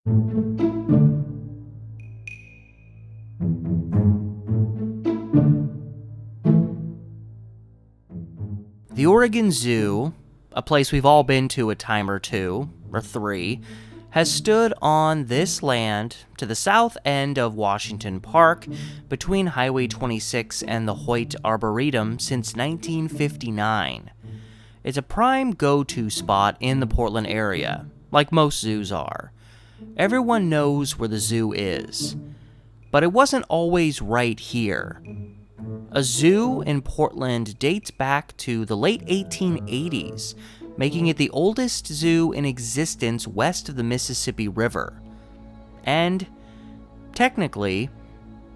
The Oregon Zoo, a place we've all been to a time or two, or three, has stood on this land to the south end of Washington Park between Highway 26 and the Hoyt Arboretum since 1959. It's a prime go-to spot in the Portland area, like most zoos are. Everyone knows where the zoo is, but it wasn't always right here. A zoo in Portland dates back to the late 1880s, making it the oldest zoo in existence west of the Mississippi River. And, technically,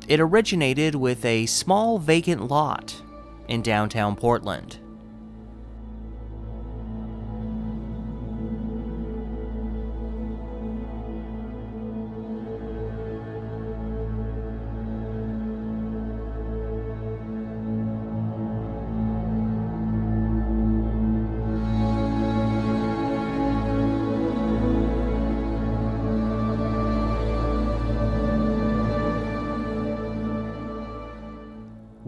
it originated with a small vacant lot in downtown Portland.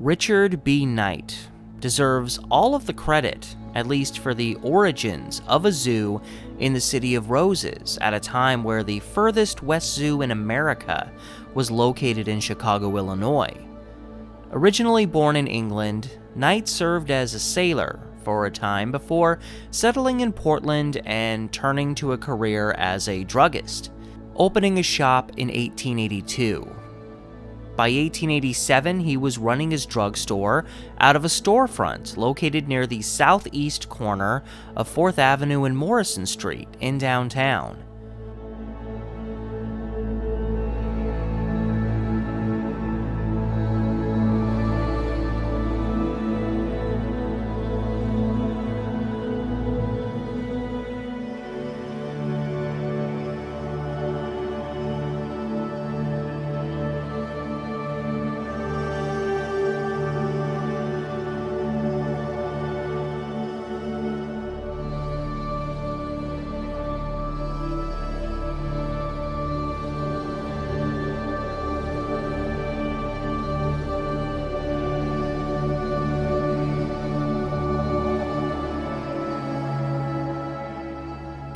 Richard B. Knight deserves all of the credit, at least for the origins of a zoo in the City of Roses at a time where the furthest west zoo in America was located in Chicago, Illinois. Originally born in England, Knight served as a sailor for a time before settling in Portland and turning to a career as a druggist, opening a shop in 1882. By 1887, he was running his drugstore out of a storefront located near the southeast corner of 4th Avenue and Morrison Street in downtown.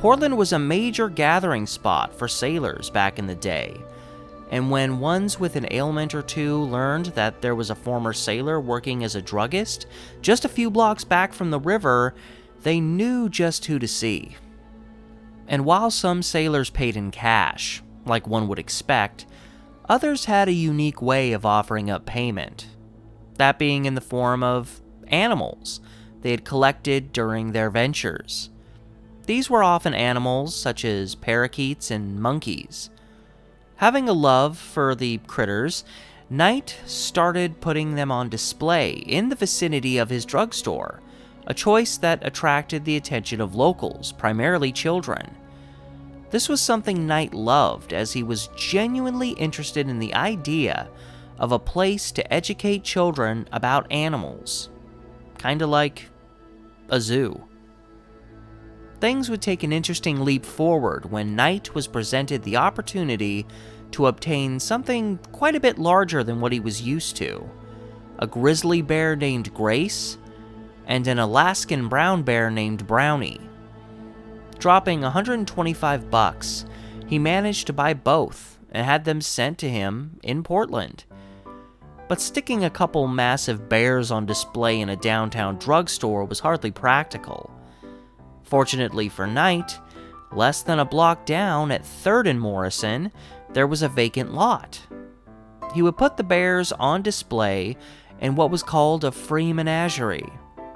Portland was a major gathering spot for sailors back in the day, and when ones with an ailment or two learned that there was a former sailor working as a druggist just a few blocks back from the river, they knew just who to see. And while some sailors paid in cash, like one would expect, others had a unique way of offering up payment, that being in the form of animals they had collected during their ventures. These were often animals such as parakeets and monkeys. Having a love for the critters, Knight started putting them on display in the vicinity of his drugstore, a choice that attracted the attention of locals, primarily children. This was something Knight loved, as he was genuinely interested in the idea of a place to educate children about animals. Kinda like a zoo. Things would take an interesting leap forward when Knight was presented the opportunity to obtain something quite a bit larger than what he was used to. A grizzly bear named Grace, and an Alaskan brown bear named Brownie. Dropping $125, he managed to buy both and had them sent to him in Portland. But sticking a couple massive bears on display in a downtown drugstore was hardly practical. Fortunately for Knight, less than a block down at 3rd and Morrison, there was a vacant lot. He would put the bears on display in what was called a free menagerie,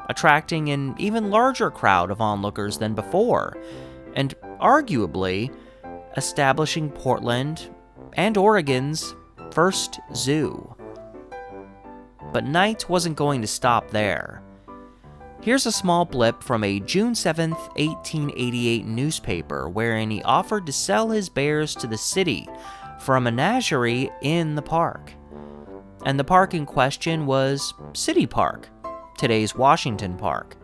attracting an even larger crowd of onlookers than before, and arguably establishing Portland and Oregon's first zoo. But Knight wasn't going to stop there. Here's a small blip from a June 7, 1888 newspaper wherein he offered to sell his bears to the city for a menagerie in the park. And the park in question was City Park, today's Washington Park.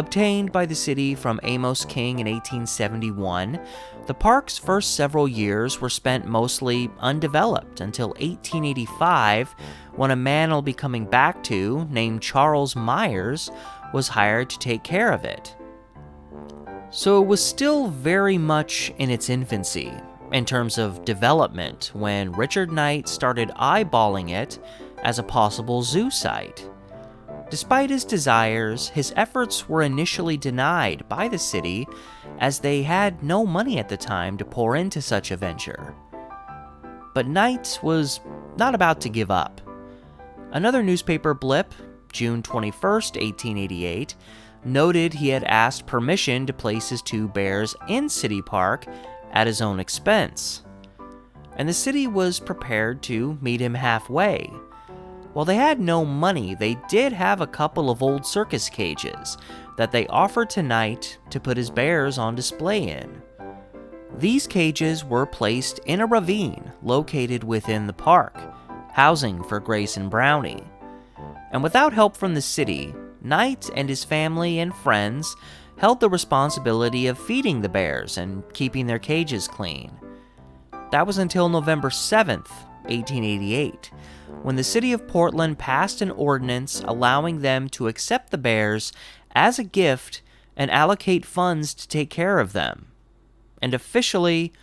Obtained by the city from Amos King in 1871, the park's first several years were spent mostly undeveloped until 1885, when a man I'll be coming back to, named Charles Myers, was hired to take care of it. So it was still very much in its infancy in terms of development when Richard Knight started eyeballing it as a possible zoo site. Despite his desires, his efforts were initially denied by the city as they had no money at the time to pour into such a venture. But Knight was not about to give up. Another newspaper blip, June 21st, 1888, noted he had asked permission to place his 2 bears in City Park at his own expense, and the city was prepared to meet him halfway. While they had no money, they did have a couple of old circus cages that they offered to Knight to put his bears on display in. These cages were placed in a ravine located within the park, housing for Grace and Brownie. And without help from the city, Knight and his family and friends held the responsibility of feeding the bears and keeping their cages clean. That was until November 7th, 1888, when the city of Portland passed an ordinance allowing them to accept the bears as a gift and allocate funds to take care of them. And officially,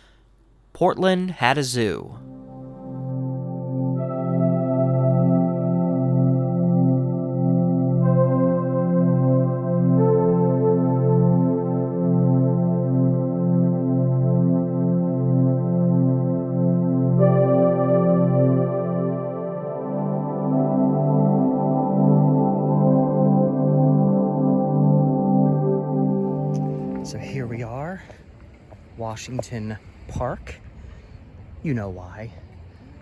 Portland had a zoo. So here we are, Washington Park. You know why.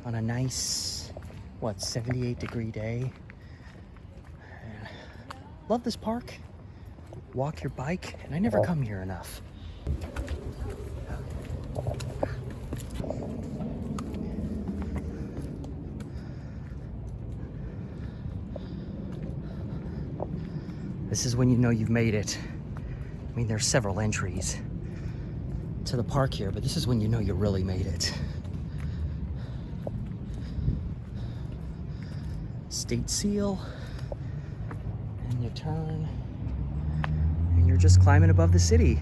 On a nice, 78-degree day. And love this park. Walk your bike, and I never come here enough. This is when you know you've made it. I mean, there's several entries to the park here, but this is when you know you really made it. State seal, and you turn, and you're just climbing above the city.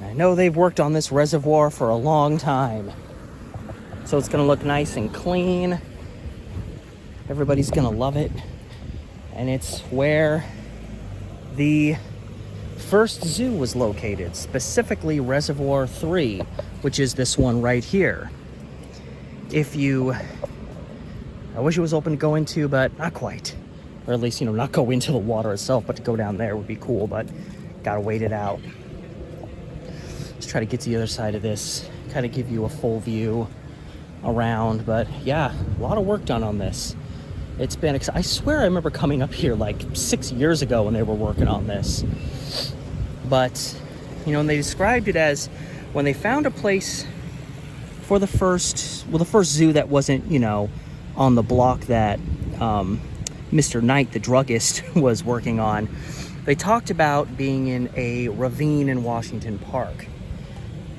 I know they've worked on this reservoir for a long time, so it's gonna look nice and clean. Everybody's gonna love it. And it's where the first zoo was located, specifically Reservoir 3, which is this one right here. I wish it was open to go into, but not quite. Or at least, not go into the water itself, but to go down there would be cool, but gotta wait it out. Let's try to get to the other side of this, kind of give you a full view around, but yeah, a lot of work done on this. It's been, I swear I remember coming up here like 6 years ago when they were working on this. But, and they described it as when they found a place for the first zoo that wasn't, on the block that Mr. Knight, the druggist, was working on. They talked about being in a ravine in Washington Park.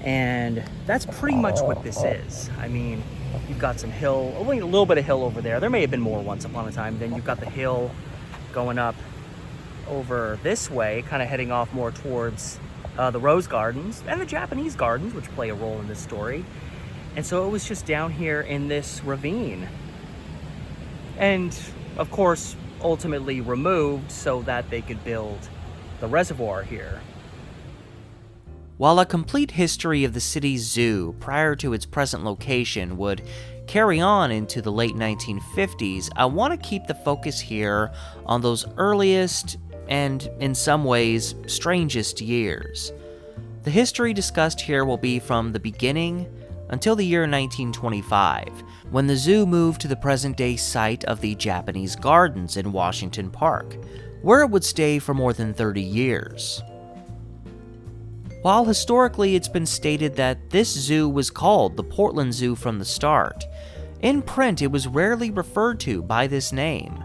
And that's pretty much what this is. I mean, you've got some hill, only a little bit of hill over there. There may have been more once upon a time. Then you've got the hill going up over this way, kind of heading off more towards the Rose Gardens and the Japanese Gardens, which play a role in this story. And so it was just down here in this ravine. And, of course, ultimately removed so that they could build the reservoir here. While a complete history of the city's zoo prior to its present location would carry on into the late 1950s, I want to keep the focus here on those earliest and, in some ways, strangest years. The history discussed here will be from the beginning until the year 1925, when the zoo moved to the present-day site of the Japanese Gardens in Washington Park, where it would stay for more than 30 years. While historically it's been stated that this zoo was called the Portland Zoo from the start, In print, it was rarely referred to by this name.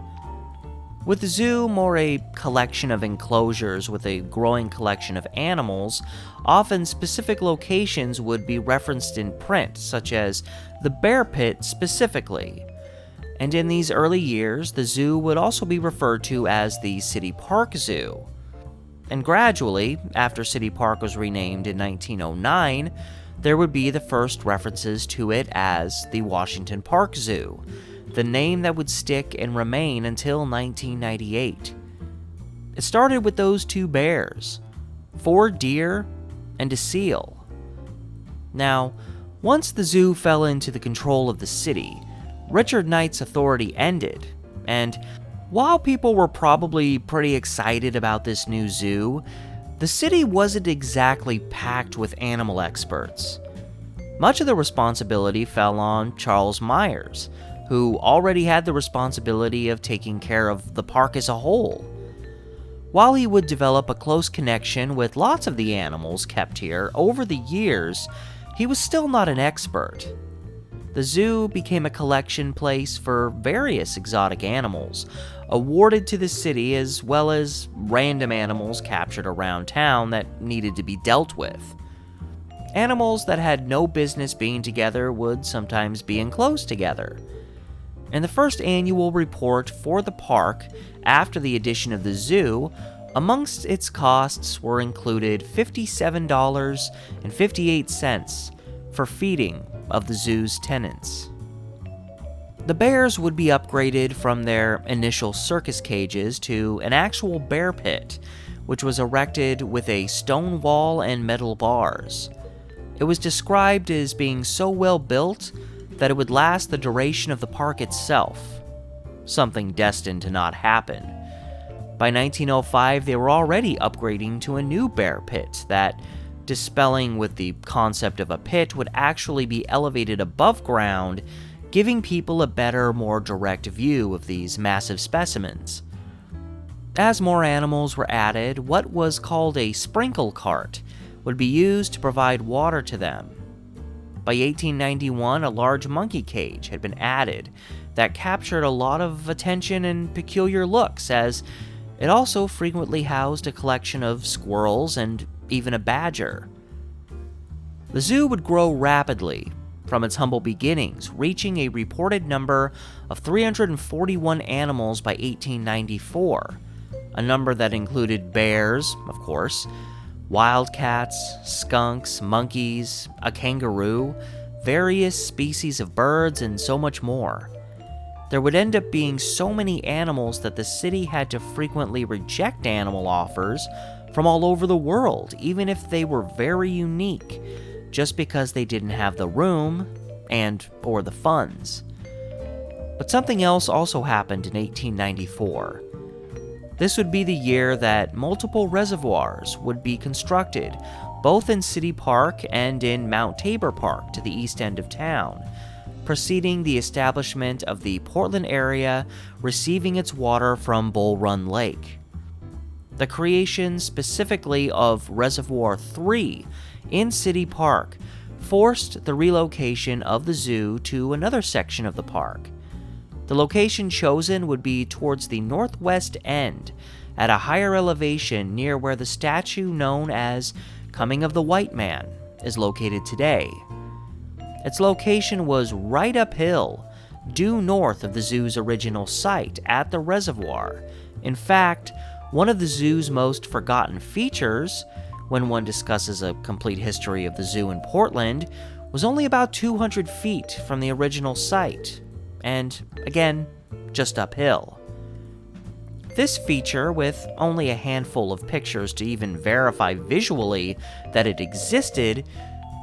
With the zoo more a collection of enclosures with a growing collection of animals, often specific locations would be referenced in print, such as the bear pit specifically. And in these early years, the zoo would also be referred to as the City Park Zoo. And gradually, after City Park was renamed in 1909, there would be the first references to it as the Washington Park Zoo, the name that would stick and remain until 1998. It started with those 2 bears, 4 deer, and a seal. Now, once the zoo fell into the control of the city, Richard Knight's authority ended, and while people were probably pretty excited about this new zoo, the city wasn't exactly packed with animal experts. Much of the responsibility fell on Charles Myers, who already had the responsibility of taking care of the park as a whole. While he would develop a close connection with lots of the animals kept here over the years, he was still not an expert. The zoo became a collection place for various exotic animals, awarded to the city, as well as random animals captured around town that needed to be dealt with. Animals that had no business being together would sometimes be enclosed together. In the first annual report for the park after the addition of the zoo, amongst its costs were included $57.58 for feeding of the zoo's tenants. The bears would be upgraded from their initial circus cages to an actual bear pit, which was erected with a stone wall and metal bars. It was described as being so well built that it would last the duration of the park itself, something destined to not happen. By 1905, they were already upgrading to a new bear pit that, dispelling with the concept of a pit, would actually be elevated above ground, giving people a better, more direct view of these massive specimens. As more animals were added, what was called a sprinkle cart would be used to provide water to them. By 1891, a large monkey cage had been added that captured a lot of attention and peculiar looks, as it also frequently housed a collection of squirrels and even a badger. The zoo would grow rapidly from its humble beginnings, reaching a reported number of 341 animals by 1894, a number that included bears, of course, wildcats, skunks, monkeys, a kangaroo, various species of birds, and so much more. There would end up being so many animals that the city had to frequently reject animal offers from all over the world, even if they were very unique, just because they didn't have the room or the funds. But something else also happened in 1894. This would be the year that multiple reservoirs would be constructed, both in City Park and in Mount Tabor Park to the east end of town, preceding the establishment of the Portland area receiving its water from Bull Run Lake. The creation specifically of Reservoir 3 in City Park forced the relocation of the zoo to another section of the park. The location chosen would be towards the northwest end, at a higher elevation near where the statue known as Coming of the White Man is located today. Its location was right uphill, due north of the zoo's original site at the reservoir. In fact, one of the zoo's most forgotten features, when one discusses a complete history of the zoo in Portland, was only about 200 feet from the original site, and again, just uphill. This feature, with only a handful of pictures to even verify visually that it existed,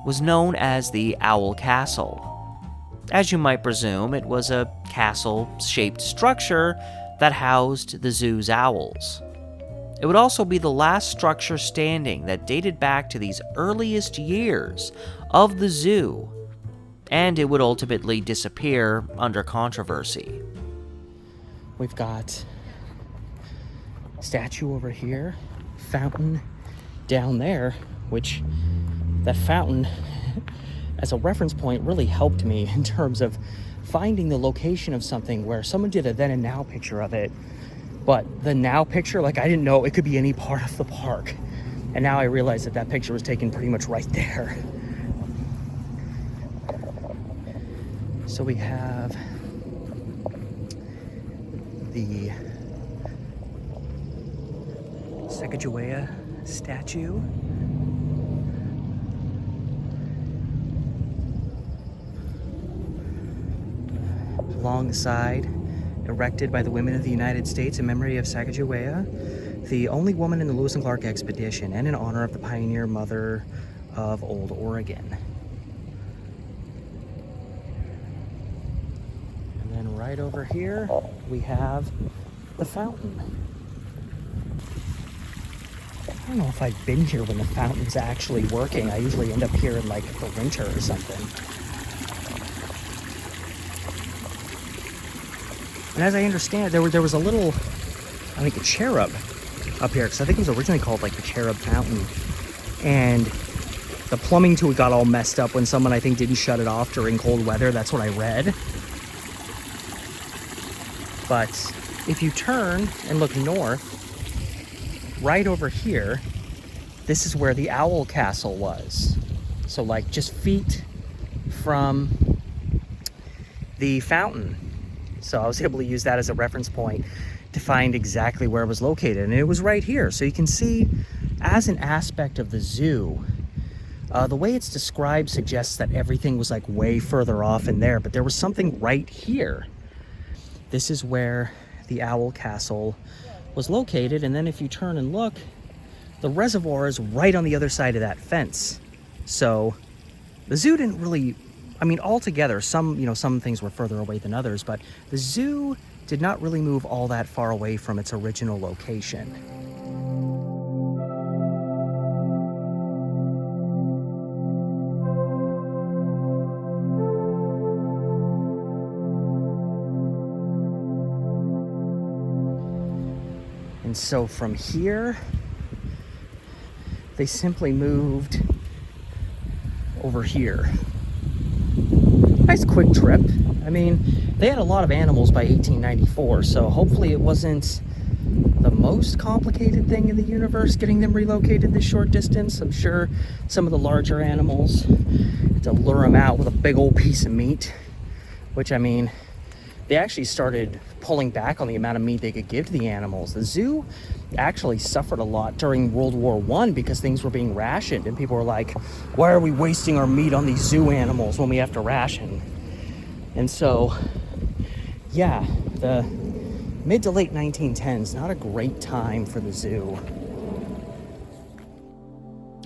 was known as the Owl Castle. As you might presume, it was a castle-shaped structure that housed the zoo's owls. It would also be the last structure standing that dated back to these earliest years of the zoo, and it would ultimately disappear under controversy. We've got statue over here, fountain down there, which that fountain, as a reference point, really helped me in terms of finding the location of something where someone did a then and now picture of it, but the now picture, like, I didn't know it could be any part of the park. And now I realize that that picture was taken pretty much right there. So we have the Sacagawea statue. Alongside, erected by the women of the United States in memory of Sacagawea, the only woman in the Lewis and Clark expedition, and in honor of the pioneer mother of Old Oregon. And then right over here, we have the fountain. I don't know if I've been here when the fountain's actually working. I usually end up here in like the winter or something. And as I understand, there was a little, I think, a cherub up here, because I think it was originally called like the Cherub Fountain. And the plumbing to it got all messed up when someone, I think, didn't shut it off during cold weather. That's what I read. But if you turn and look north, right over here, this is where the Owl Castle was. So like just feet from the fountain. So I was able to use that as a reference point to find exactly where it was located. And it was right here. So you can see, as an aspect of the zoo, the way it's described suggests that everything was like way further off in there, but there was something right here. This is where the Owl Castle was located. And then if you turn and look, the reservoir is right on the other side of that fence. So the zoo didn't really, I mean, altogether, some things were further away than others, but the zoo did not really move all that far away from its original location. And so from here, they simply moved over here. Nice quick trip. I mean, they had a lot of animals by 1894, so hopefully it wasn't the most complicated thing in the universe getting them relocated this short distance. I'm sure some of the larger animals had to lure them out with a big old piece of meat, which, I mean, they actually started pulling back on the amount of meat they could give to the animals. The zoo actually suffered a lot during World War I because things were being rationed, and people were like, why are we wasting our meat on these zoo animals when we have to ration? And so, yeah, the mid to late 1910s, not a great time for the zoo.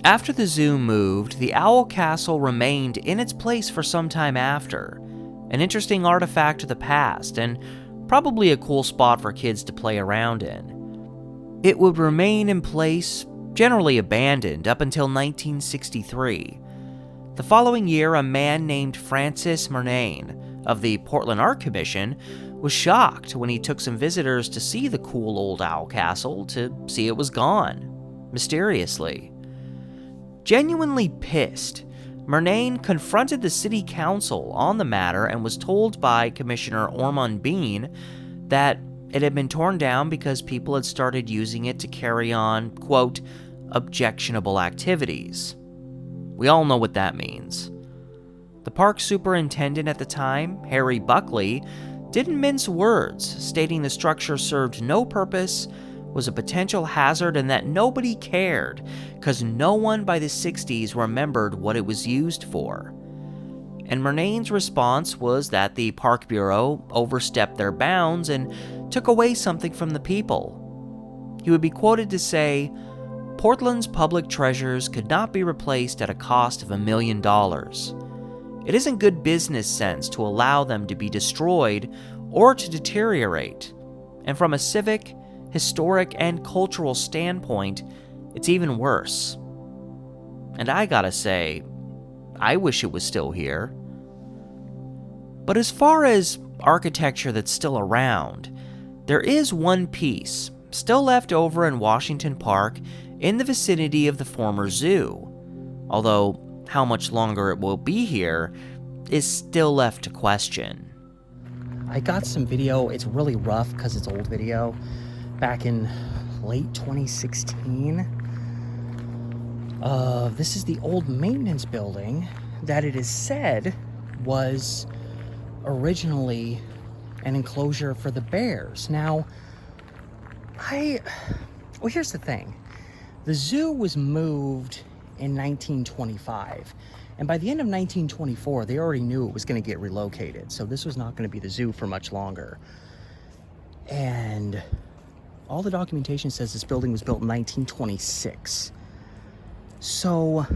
After the zoo moved, the Owl Castle remained in its place for some time after, an interesting artifact of the past, and probably a cool spot for kids to play around in. It would remain in place, generally abandoned, up until 1963. The following year, a man named Francis Murnane of the Portland Art Commission was shocked when he took some visitors to see the cool old Owl Castle to see it was gone, mysteriously. Genuinely pissed, Murnane confronted the city council on the matter and was told by Commissioner Ormond Bean that it had been torn down because people had started using it to carry on, quote, objectionable activities. We all know what that means. The park superintendent at the time, Harry Buckley, didn't mince words, stating the structure served no purpose, was a potential hazard, and that nobody cared because no one by the 60s remembered what it was used for. And Murnane's response was that the Park Bureau overstepped their bounds and took away something from the people. He would be quoted to say, "Portland's public treasures could not be replaced at a cost of $1 million. It isn't good business sense to allow them to be destroyed or to deteriorate. And from a civic, historic, and cultural standpoint, it's even worse." And I gotta say, I wish it was still here. But as far as architecture that's still around, there is one piece still left over in Washington Park in the vicinity of the former zoo, although how much longer it will be here is still left to question. I got some video. It's really rough because it's old video. Back in late 2016. This is the old maintenance building that it is said was originally an enclosure for the bears. Now, well, here's the thing. The zoo was moved in 1925. And by the end of 1924, they already knew it was going to get relocated. So this was not going to be the zoo for much longer. And all the documentation says this building was built in 1926. So,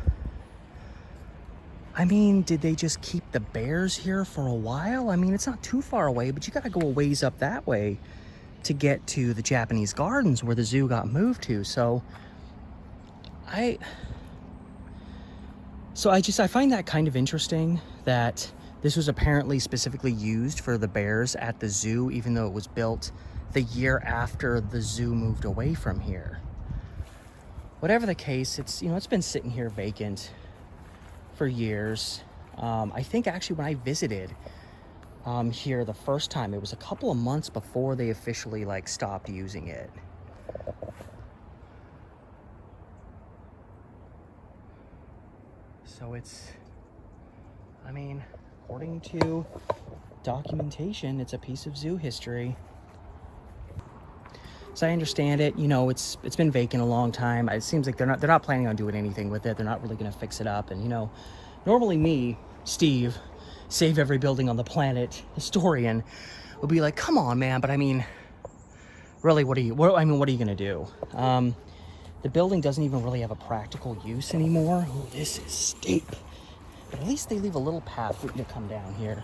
I mean, did they just keep the bears here for a while? I mean, it's not too far away, but you got to go a ways up that way to get to the Japanese gardens where the zoo got moved to. So I find that kind of interesting that this was apparently specifically used for the bears at the zoo, even though it was built the year after the zoo moved away from here. Whatever the case, it's been sitting here vacant for years. I think actually when I visited here the first time, it was a couple of months before they officially stopped using it. So according to documentation, it's a piece of zoo history. So I understand it, it's been vacant a long time. It seems like they're not planning on doing anything with it. They're not really going to fix it up. And normally me, Steve, save every building on the planet historian, would be like, come on, man. But really, what are you going to do? The building doesn't even really have a practical use anymore. Oh, this is steep. But at least they leave a little path to come down here.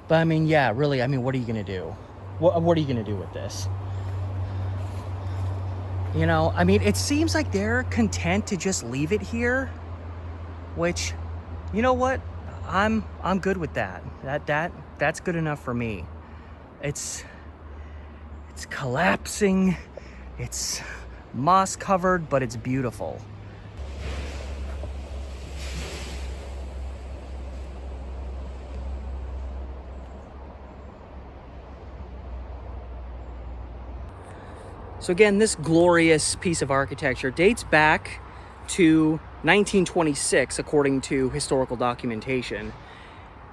But yeah, really, what are you going to do? What are you going to do with this? It seems like they're content to just leave it here, which, you know what? I'm good with that. That's good enough for me. It's collapsing. It's moss covered, but it's beautiful. So again, this glorious piece of architecture dates back to 1926, according to historical documentation.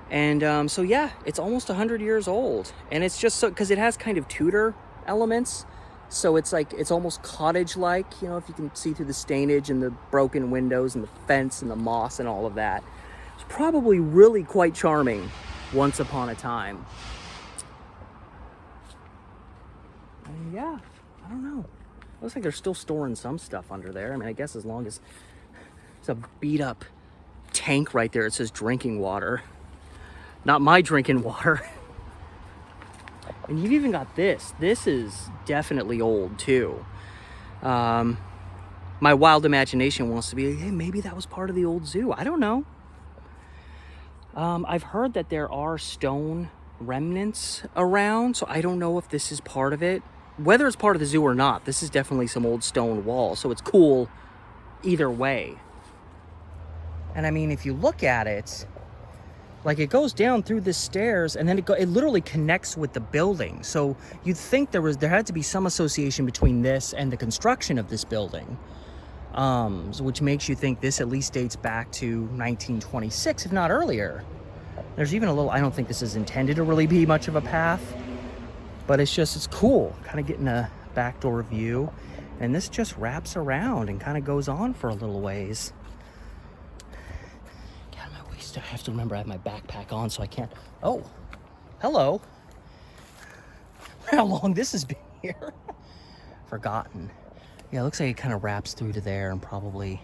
And so yeah, it's almost 100 years old. And it's just so, because it has kind of Tudor elements. So it's almost cottage-like, if you can see through the stainage and the broken windows and the fence and the moss and all of that. It's probably really quite charming once upon a time. And yeah, I don't know. Looks like they're still storing some stuff under there. I guess as long as it's a beat-up tank right there, it says drinking water. Not my drinking water. And you've even got this. This is definitely old, too. My wild imagination wants to be, hey, maybe that was part of the old zoo. I don't know. I've heard that there are stone remnants around, so I don't know if this is part of it. Whether it's part of the zoo or not, this is definitely some old stone wall, so it's cool either way. And if you look at it, it goes down through the stairs, and then it literally connects with the building. So you'd think there had to be some association between this and the construction of this building, which makes you think this at least dates back to 1926, if not earlier. There's even a little, I don't think this is intended to really be much of a path, but it's cool, kind of getting a backdoor view. And this just wraps around and kind of goes on for a little ways. I have to remember I have my backpack on, so I can't. Oh, hello. How long this has been here? Forgotten. Yeah, it looks like it kind of wraps through to there and probably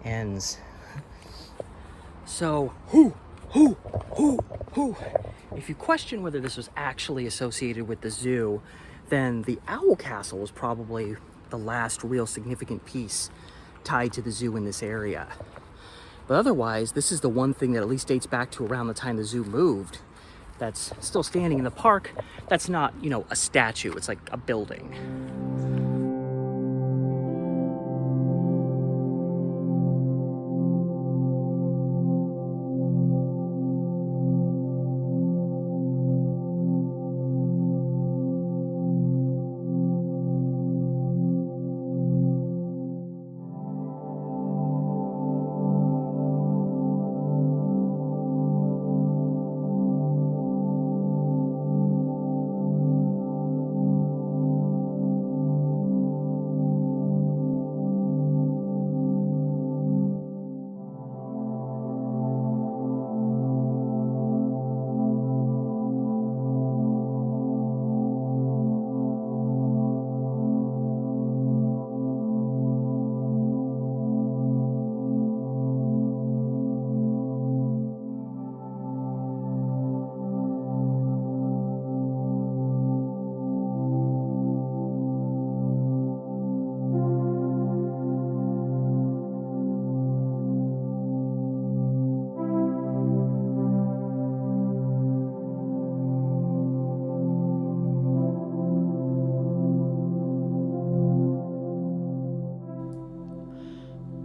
ends. So, if you question whether this was actually associated with the zoo, then the Owl Castle was probably the last real significant piece tied to the zoo in this area. But otherwise, this is the one thing that at least dates back to around the time the zoo moved that's still standing in the park. That's not, a statue. It's like a building.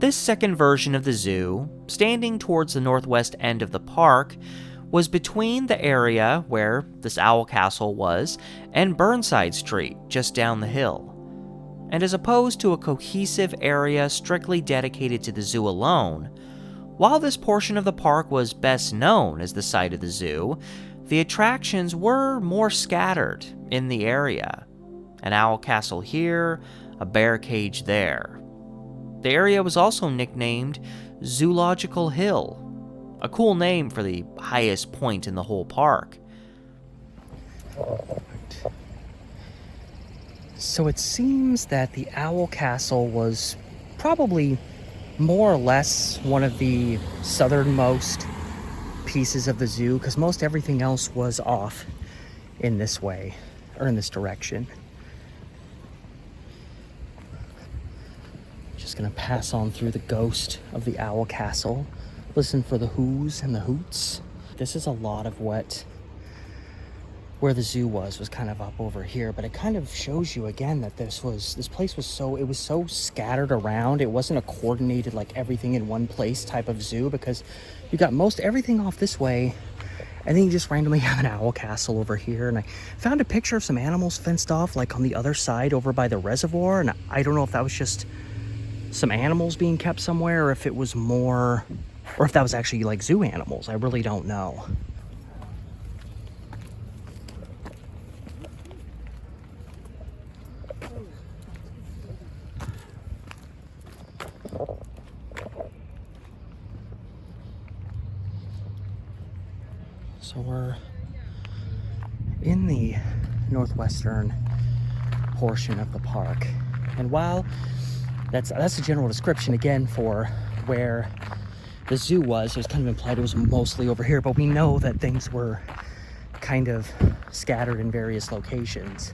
this second version of the zoo, standing towards the northwest end of the park, was between the area where this owl castle was and Burnside Street, just down the hill. And as opposed to a cohesive area strictly dedicated to the zoo alone, while this portion of the park was best known as the site of the zoo, the attractions were more scattered in the area. An owl castle here, a bear cage there. The area was also nicknamed Zoological Hill, a cool name for the highest point in the whole park. So it seems that the Owl Castle was probably more or less one of the southernmost pieces of the zoo, because most everything else was off in this way, or in this direction. Just gonna pass on through the ghost of the Owl Castle, listen for the whoos and the hoots. This is a lot of where the zoo was kind of up over here, but it kind of shows you again that this place was so scattered around. It wasn't a coordinated, like everything in one place type of zoo, because you got most everything off this way, and then you just randomly have an owl castle over here. And I found a picture of some animals fenced off, like on the other side over by the reservoir, and I don't know if that was just some animals being kept somewhere, or if it was more, or if that was actually like zoo animals. I really don't know. So we're in the northwestern portion of the park, and while that's a general description again for where the zoo was, it was kind of implied it was mostly over here, but we know that things were kind of scattered in various locations.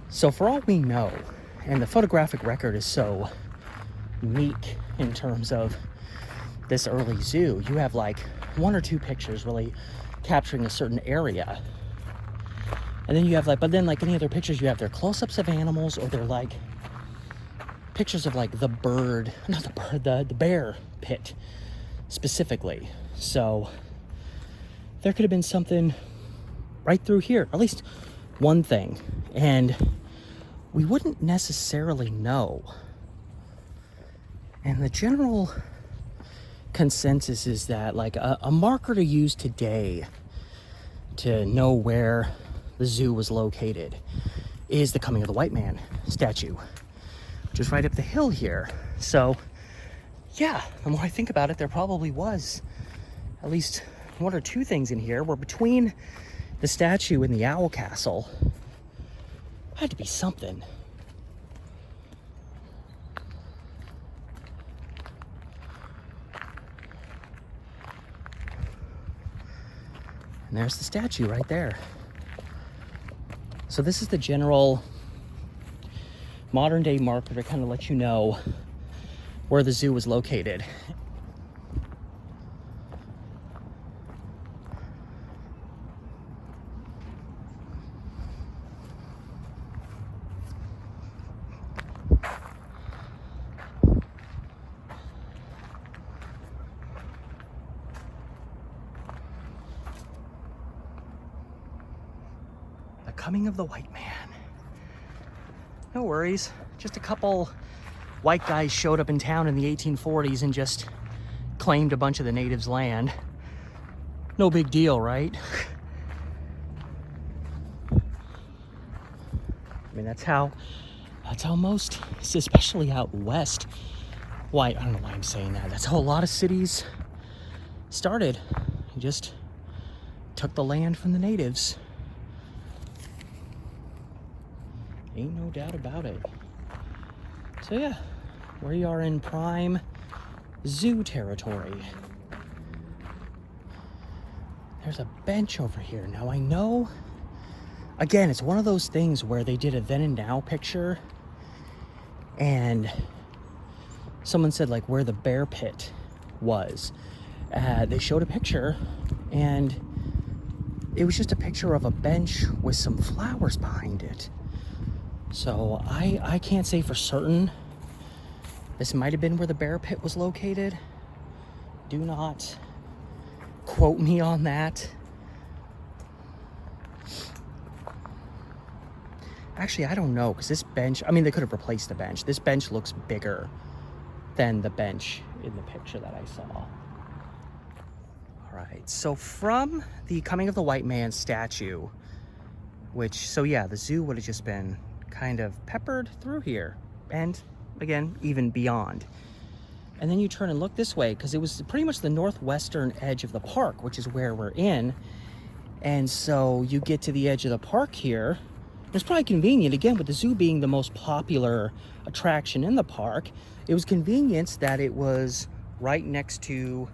So for all we know, and the photographic record is so meek in terms of this early zoo, you have like one or two pictures really capturing a certain area, and then you have but then like any other pictures, you have their close-ups of animals, or they're like pictures of like the bear pit specifically. So there could have been something right through here, at least one thing, and we wouldn't necessarily know. And the general consensus is that like a marker to use today to know where the zoo was located is the Coming of the White Man statue, which is right up the hill here. So yeah, the more I think about it, there probably was at least one or two things in here where between the statue and the owl castle had to be something. And there's the statue right there. So this is the general modern day marker to kind of let you know where the zoo was located. Coming of the White Man. No worries, just a couple white guys showed up in town in the 1840s and just claimed a bunch of the natives' land. No big deal, right? I mean, that's how most, especially out west, I don't know why I'm saying that. That's how a lot of cities started. You just took the land from the natives. Ain't no doubt about it. So yeah, we are in prime zoo territory. There's a bench over here. Now I know, again, it's one of those things where they did a then and now picture, and someone said like where the bear pit was. They showed a picture, and it was just a picture of a bench with some flowers behind it. So I can't say for certain This might have been where the bear pit was located. Do not quote me on that. Actually, I don't know, because this bench, I mean, they could have replaced the bench. This bench looks bigger than the bench in the picture that I saw. All right, so from the Coming of the White Man statue, so yeah, the zoo would have just been kind of peppered through here. And again, even beyond. And then you turn and look this way, because it was pretty much the northwestern edge of the park, which is where we're in. And so you get to the edge of the park here. It's probably convenient, again, with the zoo being the most popular attraction in the park, it was convenient that it was right next to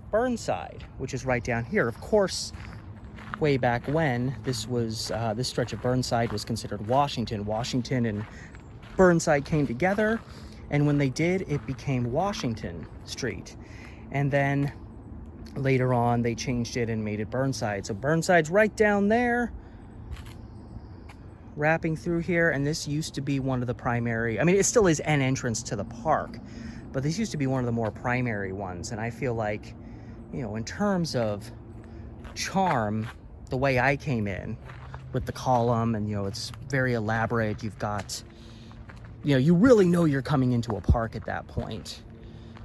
Burnside, which is right down here. Of course, way back when, this stretch of Burnside was considered Washington. Washington and Burnside came together, and when they did, it became Washington Street. And then later on, they changed it and made it Burnside. So Burnside's right down there, wrapping through here, and this used to be one of the primary, I mean, it still is an entrance to the park, but this used to be one of the more primary ones. And I feel like, you know, in terms of charm, the way I came in with the column, and, you know, it's very elaborate. You've got, you know, you really know you're coming into a park at that point.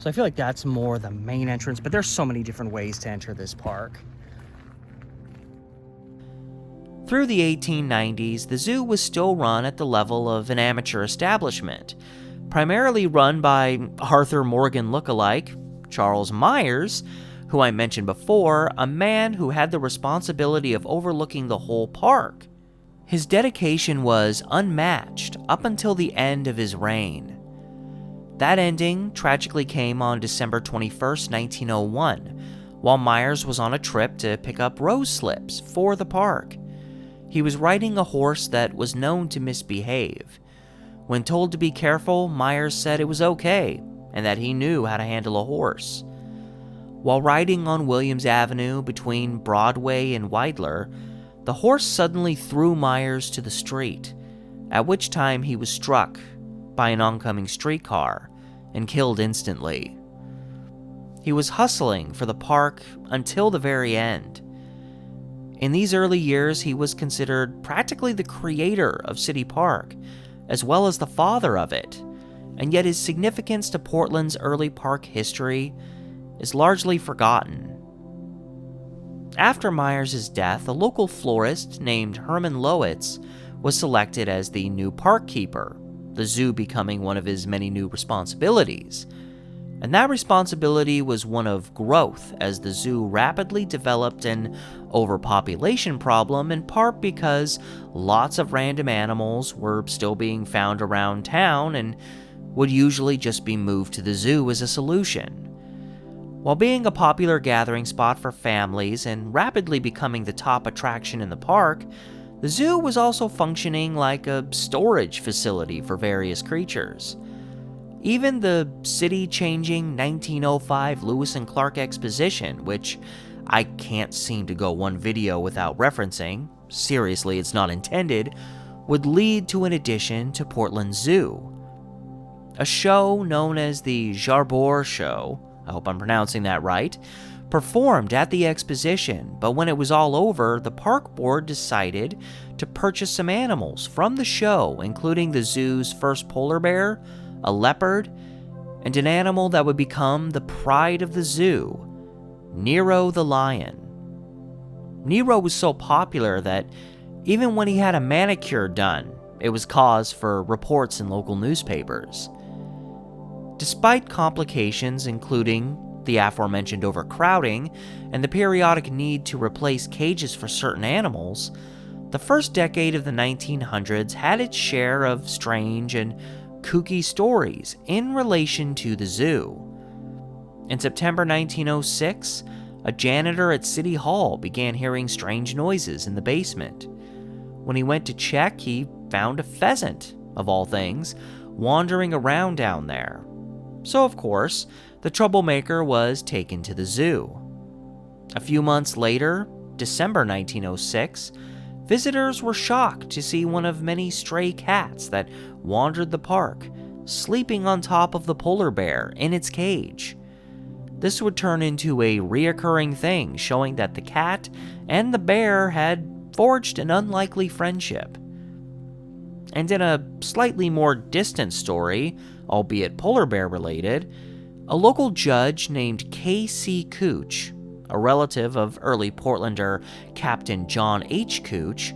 So I feel like that's more the main entrance, but there's so many different ways to enter this park. Through the 1890s, the zoo was still run at the level of an amateur establishment, primarily run by Arthur Morgan lookalike Charles Myers, who I mentioned before, a man who had the responsibility of overlooking the whole park. His dedication was unmatched up until the end of his reign. That ending tragically came on December 21st, 1901, while Myers was on a trip to pick up rose slips for the park. He was riding a horse that was known to misbehave. When told to be careful, Myers said it was okay, and that he knew how to handle a horse. While riding on Williams Avenue between Broadway and Weidler, the horse suddenly threw Myers to the street, at which time he was struck by an oncoming streetcar and killed instantly. He was hustling for the park until the very end. In these early years, he was considered practically the creator of City Park, as well as the father of it, and yet his significance to Portland's early park history is largely forgotten. After Myers' death, a local florist named Herman Lowitz was selected as the new park keeper, the zoo becoming one of his many new responsibilities. And that responsibility was one of growth, as the zoo rapidly developed an overpopulation problem, in part because lots of random animals were still being found around town and would usually just be moved to the zoo as a solution. While being a popular gathering spot for families and rapidly becoming the top attraction in the park, the zoo was also functioning like a storage facility for various creatures. Even the city-changing 1905 Lewis and Clark Exposition, which I can't seem to go one video without referencing, seriously, it's not intended, would lead to an addition to Portland Zoo. A show known as the Jarbor Show, I hope I'm pronouncing that right, performed at the exposition, but when it was all over, the park board decided to purchase some animals from the show, including the zoo's first polar bear, a leopard, and an animal that would become the pride of the zoo, Nero the lion. Nero was so popular that even when he had a manicure done, it was cause for reports in local newspapers. Despite complications including the aforementioned overcrowding and the periodic need to replace cages for certain animals, the first decade of the 1900s had its share of strange and kooky stories in relation to the zoo. In September 1906, a janitor at City Hall began hearing strange noises in the basement. When he went to check, he found a pheasant, of all things, wandering around down there. So, of course, the troublemaker was taken to the zoo. A few months later, December 1906, visitors were shocked to see one of many stray cats that wandered the park, sleeping on top of the polar bear in its cage. This would turn into a reoccurring thing, showing that the cat and the bear had forged an unlikely friendship. And in a slightly more distant story, albeit polar bear related, a local judge named K.C. Cooch, a relative of early Portlander Captain John H. Cooch,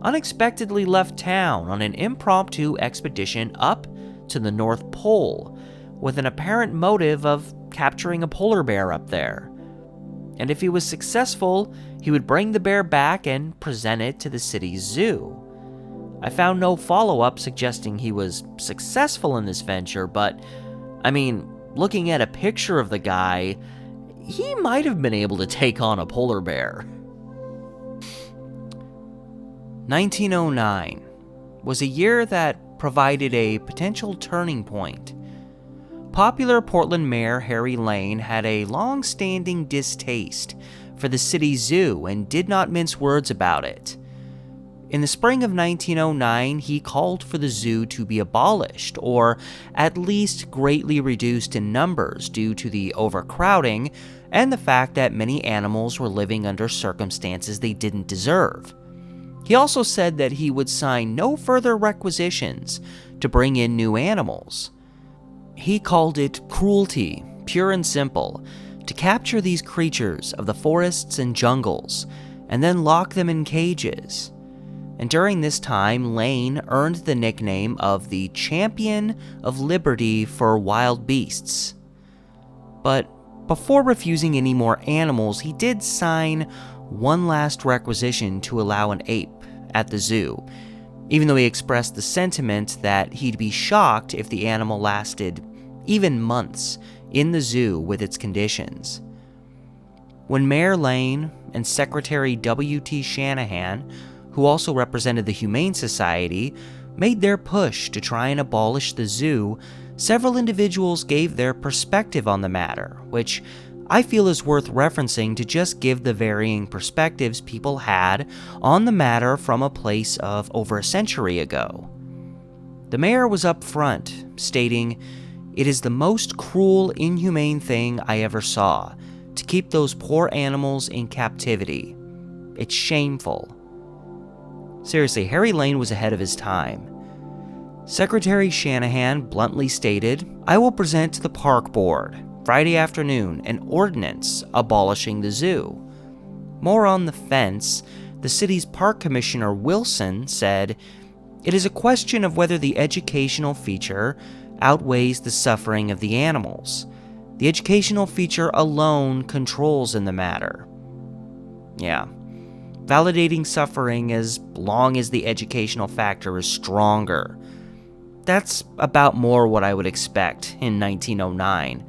unexpectedly left town on an impromptu expedition up to the North Pole with an apparent motive of capturing a polar bear up there. And if he was successful, he would bring the bear back and present it to the city's zoo. I found no follow-up suggesting he was successful in this venture, but, I mean, looking at a picture of the guy, he might have been able to take on a polar bear. 1909 was a year that provided a potential turning point. Popular Portland Mayor Harry Lane had a long-standing distaste for the city zoo and did not mince words about it. In the spring of 1909, he called for the zoo to be abolished, or at least greatly reduced in numbers due to the overcrowding and the fact that many animals were living under circumstances they didn't deserve. He also said that he would sign no further requisitions to bring in new animals. He called it cruelty, pure and simple, to capture these creatures of the forests and jungles and then lock them in cages. And during this time, Lane earned the nickname of the Champion of Liberty for Wild Beasts. But before refusing any more animals, he did sign one last requisition to allow an ape at the zoo, even though he expressed the sentiment that he'd be shocked if the animal lasted even months in the zoo with its conditions. When Mayor Lane and Secretary W.T. Shanahan, who also represented the Humane Society, made their push to try and abolish the zoo, several individuals gave their perspective on the matter, which I feel is worth referencing to just give the varying perspectives people had on the matter from a place of over a century ago. The mayor was up front, stating, "It is the most cruel, inhumane thing I ever saw, to keep those poor animals in captivity. It's shameful." Seriously, Harry Lane was ahead of his time. Secretary Shanahan bluntly stated, "I will present to the park board, Friday afternoon, an ordinance abolishing the zoo." More on the fence, the city's park commissioner Wilson said, "It is a question of whether the educational feature outweighs the suffering of the animals. The educational feature alone controls in the matter." Yeah. Validating suffering as long as the educational factor is stronger. That's about more what I would expect in 1909,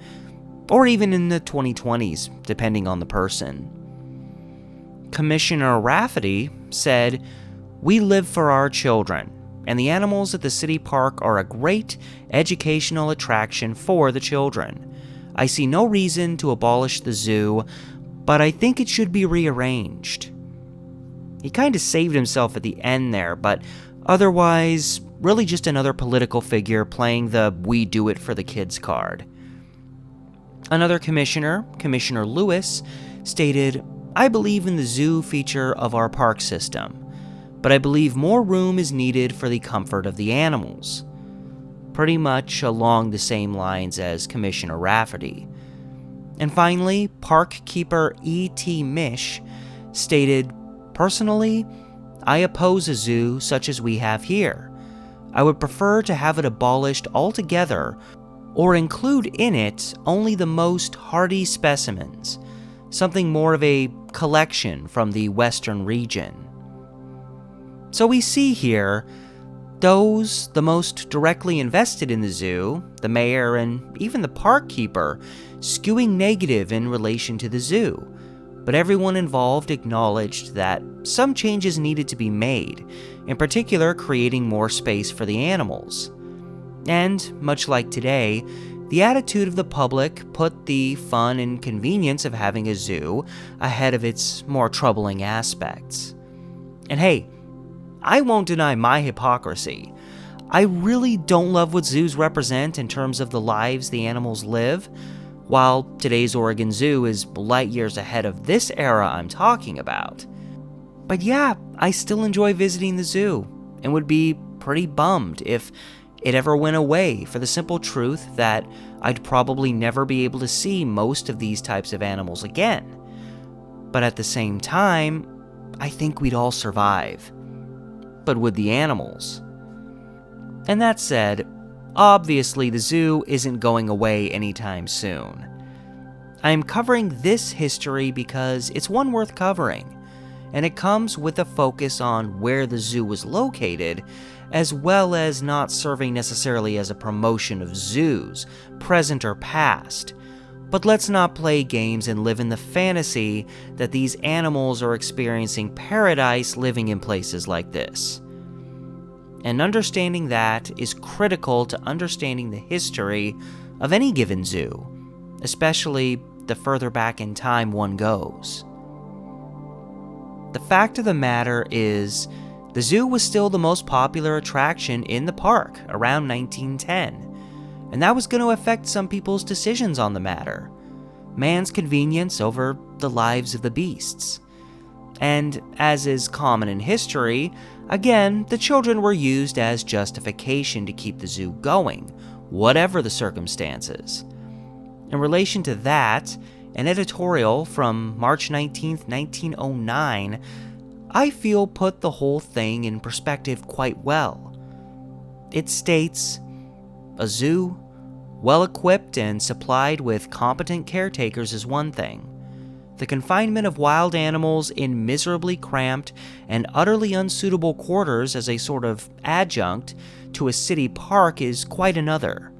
or even in the 2020s, depending on the person. Commissioner Rafferty said, "We live for our children, and the animals at the city park are a great educational attraction for the children. I see no reason to abolish the zoo, but I think it should be rearranged." He kind of saved himself at the end there, but otherwise, really just another political figure playing the "we do it for the kids" card. Another commissioner, Commissioner Lewis, stated, "I believe in the zoo feature of our park system, but I believe more room is needed for the comfort of the animals." Pretty much along the same lines as Commissioner Rafferty. And finally, park keeper E.T. Mish stated, "Personally, I oppose a zoo such as we have here. I would prefer to have it abolished altogether or include in it only the most hardy specimens, something more of a collection from the western region." So we see here those the most directly invested in the zoo, the mayor and even the park keeper, skewing negative in relation to the zoo. But everyone involved acknowledged that some changes needed to be made, in particular creating more space for the animals. And, much like today, the attitude of the public put the fun and convenience of having a zoo ahead of its more troubling aspects. And hey, I won't deny my hypocrisy. I really don't love what zoos represent in terms of the lives the animals live. While today's Oregon Zoo is light years ahead of this era I'm talking about. But yeah, I still enjoy visiting the zoo, and would be pretty bummed if it ever went away, for the simple truth that I'd probably never be able to see most of these types of animals again. But at the same time, I think we'd all survive. But would the animals? And that said, obviously the zoo isn't going away anytime soon. I'm covering this history because it's one worth covering, and it comes with a focus on where the zoo was located, as well as not serving necessarily as a promotion of zoos, present or past. But let's not play games and live in the fantasy that these animals are experiencing paradise living in places like this. And understanding that is critical to understanding the history of any given zoo, especially the further back in time one goes. The fact of the matter is, the zoo was still the most popular attraction in the park around 1910, and that was going to affect some people's decisions on the matter. Man's convenience over the lives of the beasts. And as is common in history, again, the children were used as justification to keep the zoo going, whatever the circumstances. In relation to that, an editorial from March 19th, 1909, I feel put the whole thing in perspective quite well. It states, "A zoo, well equipped and supplied with competent caretakers is one thing. The confinement of wild animals in miserably cramped and utterly unsuitable quarters as a sort of adjunct to a city park is quite another.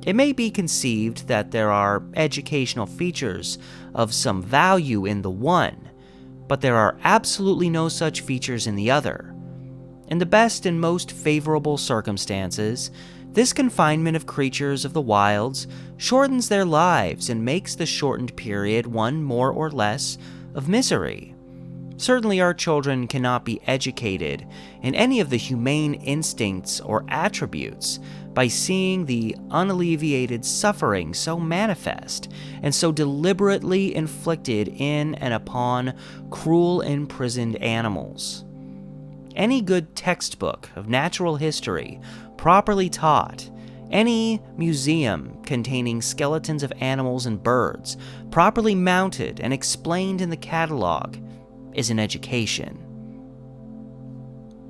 It may be conceived that there are educational features of some value in the one, but there are absolutely no such features in the other. In the best and most favorable circumstances, this confinement of creatures of the wilds shortens their lives and makes the shortened period one more or less of misery. Certainly our children cannot be educated in any of the humane instincts or attributes by seeing the unalleviated suffering so manifest and so deliberately inflicted in and upon cruel imprisoned animals. Any good textbook of natural history, properly taught, any museum containing skeletons of animals and birds, properly mounted and explained in the catalog, is an education."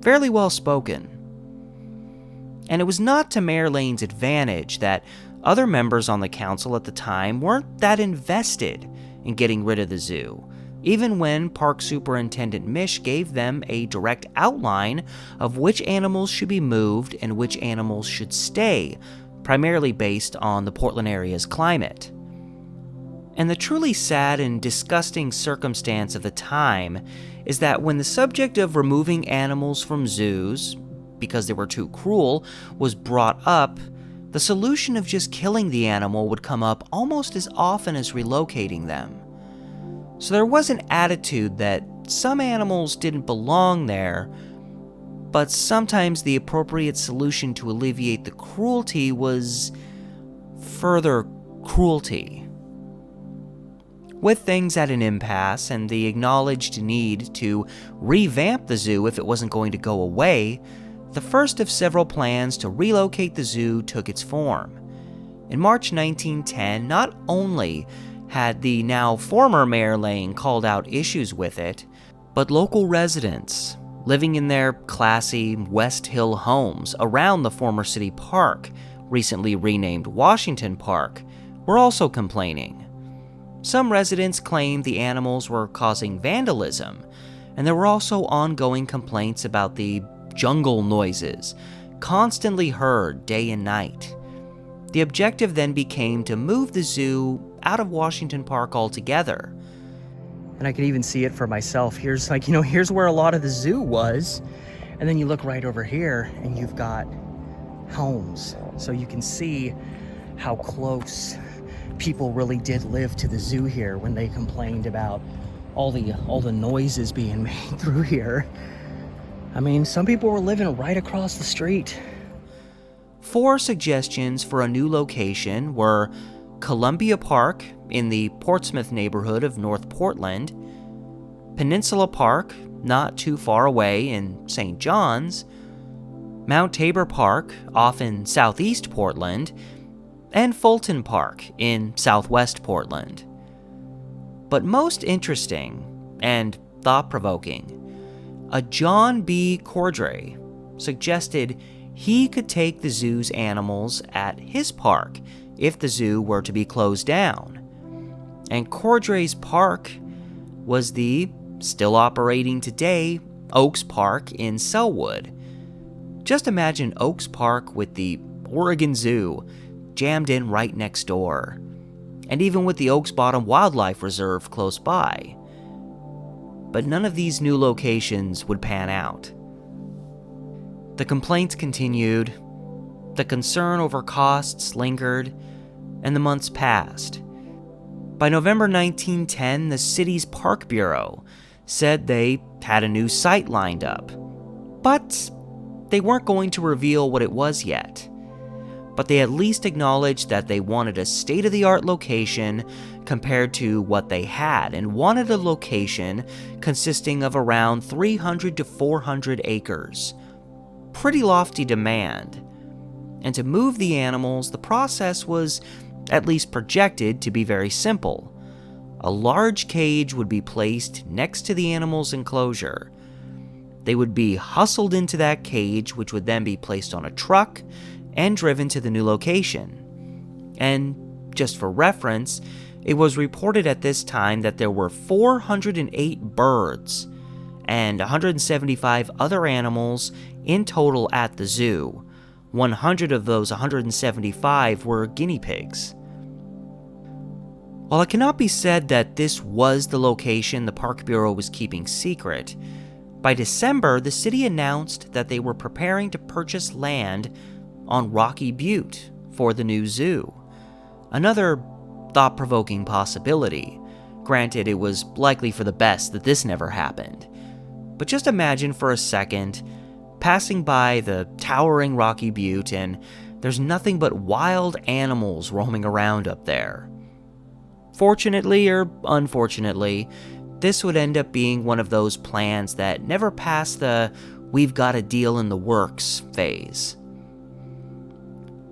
Fairly well spoken. And it was not to Mayor Lane's advantage that other members on the council at the time weren't that invested in getting rid of the zoo, even when Park Superintendent Mish gave them a direct outline of which animals should be moved and which animals should stay, primarily based on the Portland area's climate. And the truly sad and disgusting circumstance of the time is that when the subject of removing animals from zoos, because they were too cruel, was brought up, the solution of just killing the animal would come up almost as often as relocating them. So there was an attitude that some animals didn't belong there, but sometimes the appropriate solution to alleviate the cruelty was further cruelty. With things at an impasse and the acknowledged need to revamp the zoo if it wasn't going to go away, the first of several plans to relocate the zoo took its form. In March 1910, not only had the now former Mayor Lane called out issues with it, but local residents living in their classy West Hill homes around the former city park, recently renamed Washington Park, were also complaining. Some residents claimed the animals were causing vandalism, and there were also ongoing complaints about the jungle noises, constantly heard day and night. The objective then became to move the zoo out of Washington Park altogether. And I could even see it for myself. Here's here's where a lot of the zoo was. And then you look right over here and you've got homes. So you can see how close people really did live to the zoo here when they complained about all the noises being made through here. I mean, some people were living right across the street 4 suggestions for a new location were Columbia Park in the Portsmouth neighborhood of North Portland, Peninsula Park, not too far away in St. John's, Mount Tabor Park off in southeast Portland, and Fulton Park in southwest Portland. But most interesting and thought-provoking, a John B. Cordray suggested he could take the zoo's animals at his park if the zoo were to be closed down. And Cordray's park was the, still operating today, Oaks Park in Selwood. Just imagine Oaks Park with the Oregon Zoo jammed in right next door, and even with the Oaks Bottom Wildlife Reserve close by. But none of these new locations would pan out. The complaints continued, the concern over costs lingered, and the months passed. By November 1910, the city's Park Bureau said they had a new site lined up, but they weren't going to reveal what it was yet. But they at least acknowledged that they wanted a state-of-the-art location compared to what they had, and wanted a location consisting of around 300 to 400 acres. Pretty lofty demand. And to move the animals, the process was at least projected to be very simple. A large cage would be placed next to the animal's enclosure. They would be hustled into that cage, which would then be placed on a truck and driven to the new location. And just for reference, it was reported at this time that there were 408 birds and 175 other animals in total at the zoo. 100 of those 175 were guinea pigs. While it cannot be said that this was the location the Park Bureau was keeping secret, by December the city announced that they were preparing to purchase land on Rocky Butte for the new zoo. Another thought-provoking possibility. Granted, it was likely for the best that this never happened. But just imagine for a second passing by the towering Rocky Butte and there's nothing but wild animals roaming around up there. Fortunately or unfortunately, this would end up being one of those plans that never passed the "we've got a deal in the works" phase.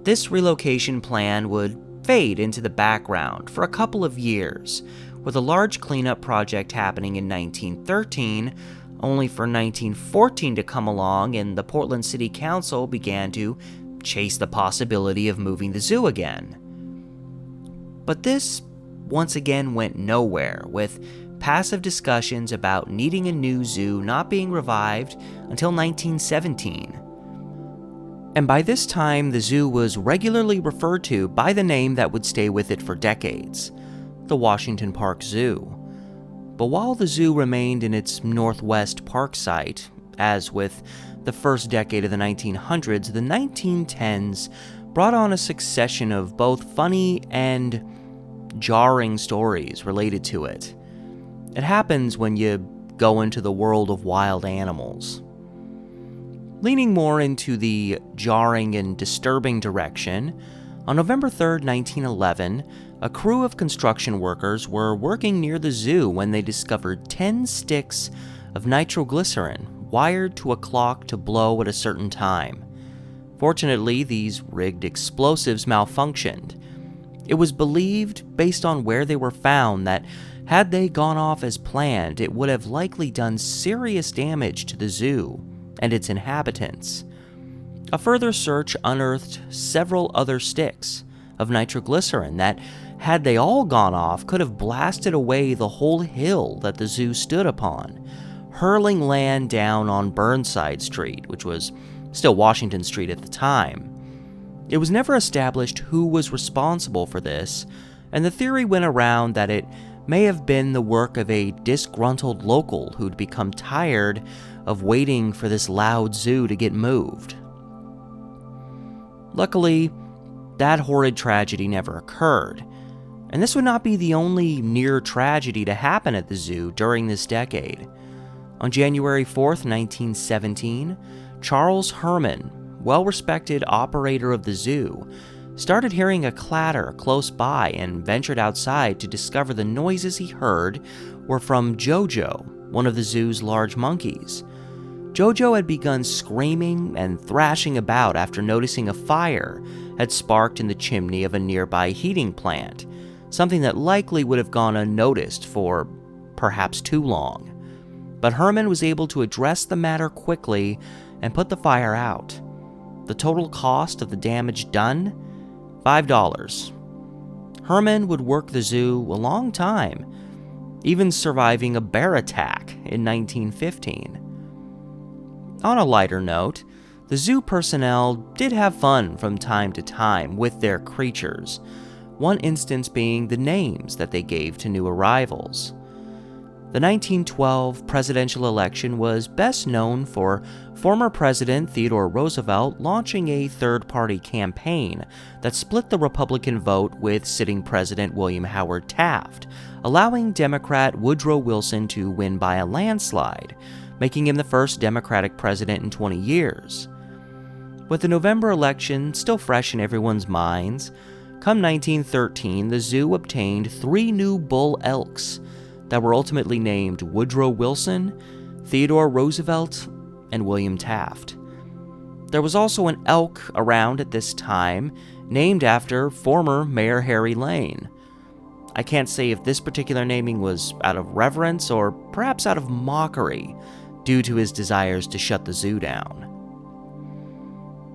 This relocation plan would fade into the background for a couple of years, with a large cleanup project happening in 1913, only for 1914 to come along and the Portland City Council began to chase the possibility of moving the zoo again. But this once again went nowhere, with passive discussions about needing a new zoo not being revived until 1917. And by this time, the zoo was regularly referred to by the name that would stay with it for decades, the Washington Park Zoo. But while the zoo remained in its northwest park site, as with the first decade of the 1900s, the 1910s brought on a succession of both funny and jarring stories related to it. It happens when you go into the world of wild animals. Leaning more into the jarring and disturbing direction, on November 3, 1911, a crew of construction workers were working near the zoo when they discovered 10 sticks of nitroglycerin wired to a clock to blow at a certain time. Fortunately, these rigged explosives malfunctioned. It was believed, based on where they were found, that had they gone off as planned, it would have likely done serious damage to the zoo and its inhabitants. A further search unearthed several other sticks of nitroglycerin that, had they all gone off, could have blasted away the whole hill that the zoo stood upon, hurling land down on Burnside Street, which was still Washington Street at the time. It was never established who was responsible for this, and the theory went around that it may have been the work of a disgruntled local who'd become tired of waiting for this loud zoo to get moved. Luckily, that horrid tragedy never occurred, and this would not be the only near tragedy to happen at the zoo during this decade. On January 4th, 1917, Charles Herman well-respected operator of the zoo, started hearing a clatter close by and ventured outside to discover the noises he heard were from Jojo, one of the zoo's large monkeys. Jojo had begun screaming and thrashing about after noticing a fire had sparked in the chimney of a nearby heating plant, something that likely would have gone unnoticed for perhaps too long. But Herman was able to address the matter quickly and put the fire out. The total cost of the damage done? $5. Herman would work the zoo a long time, even surviving a bear attack in 1915. On a lighter note, the zoo personnel did have fun from time to time with their creatures, one instance being the names that they gave to new arrivals. The 1912 presidential election was best known for former President Theodore Roosevelt launching a third-party campaign that split the Republican vote with sitting President William Howard Taft, allowing Democrat Woodrow Wilson to win by a landslide, making him the first Democratic president in 20 years. With the November election still fresh in everyone's minds, come 1913, the zoo obtained 3 new bull elks that were ultimately named Woodrow Wilson, Theodore Roosevelt, and William Taft. There was also an elk around at this time named after former Mayor Harry Lane. I can't say if this particular naming was out of reverence or perhaps out of mockery due to his desires to shut the zoo down.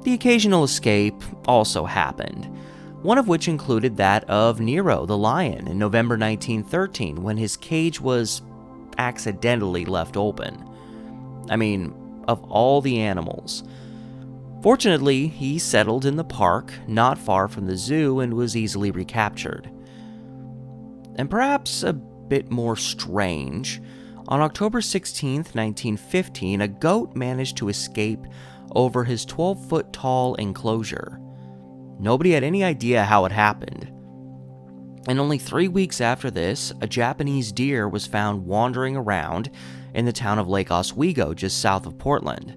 The occasional escape also happened, one of which included that of Nero the lion in November 1913 when his cage was accidentally left open. I mean, of all the animals. Fortunately, he settled in the park not far from the zoo and was easily recaptured. And perhaps a bit more strange, on October 16, 1915, a goat managed to escape over his 12-foot tall enclosure. Nobody had any idea how it happened. And only 3 weeks after this, a Japanese deer was found wandering around in the town of Lake Oswego, just south of Portland.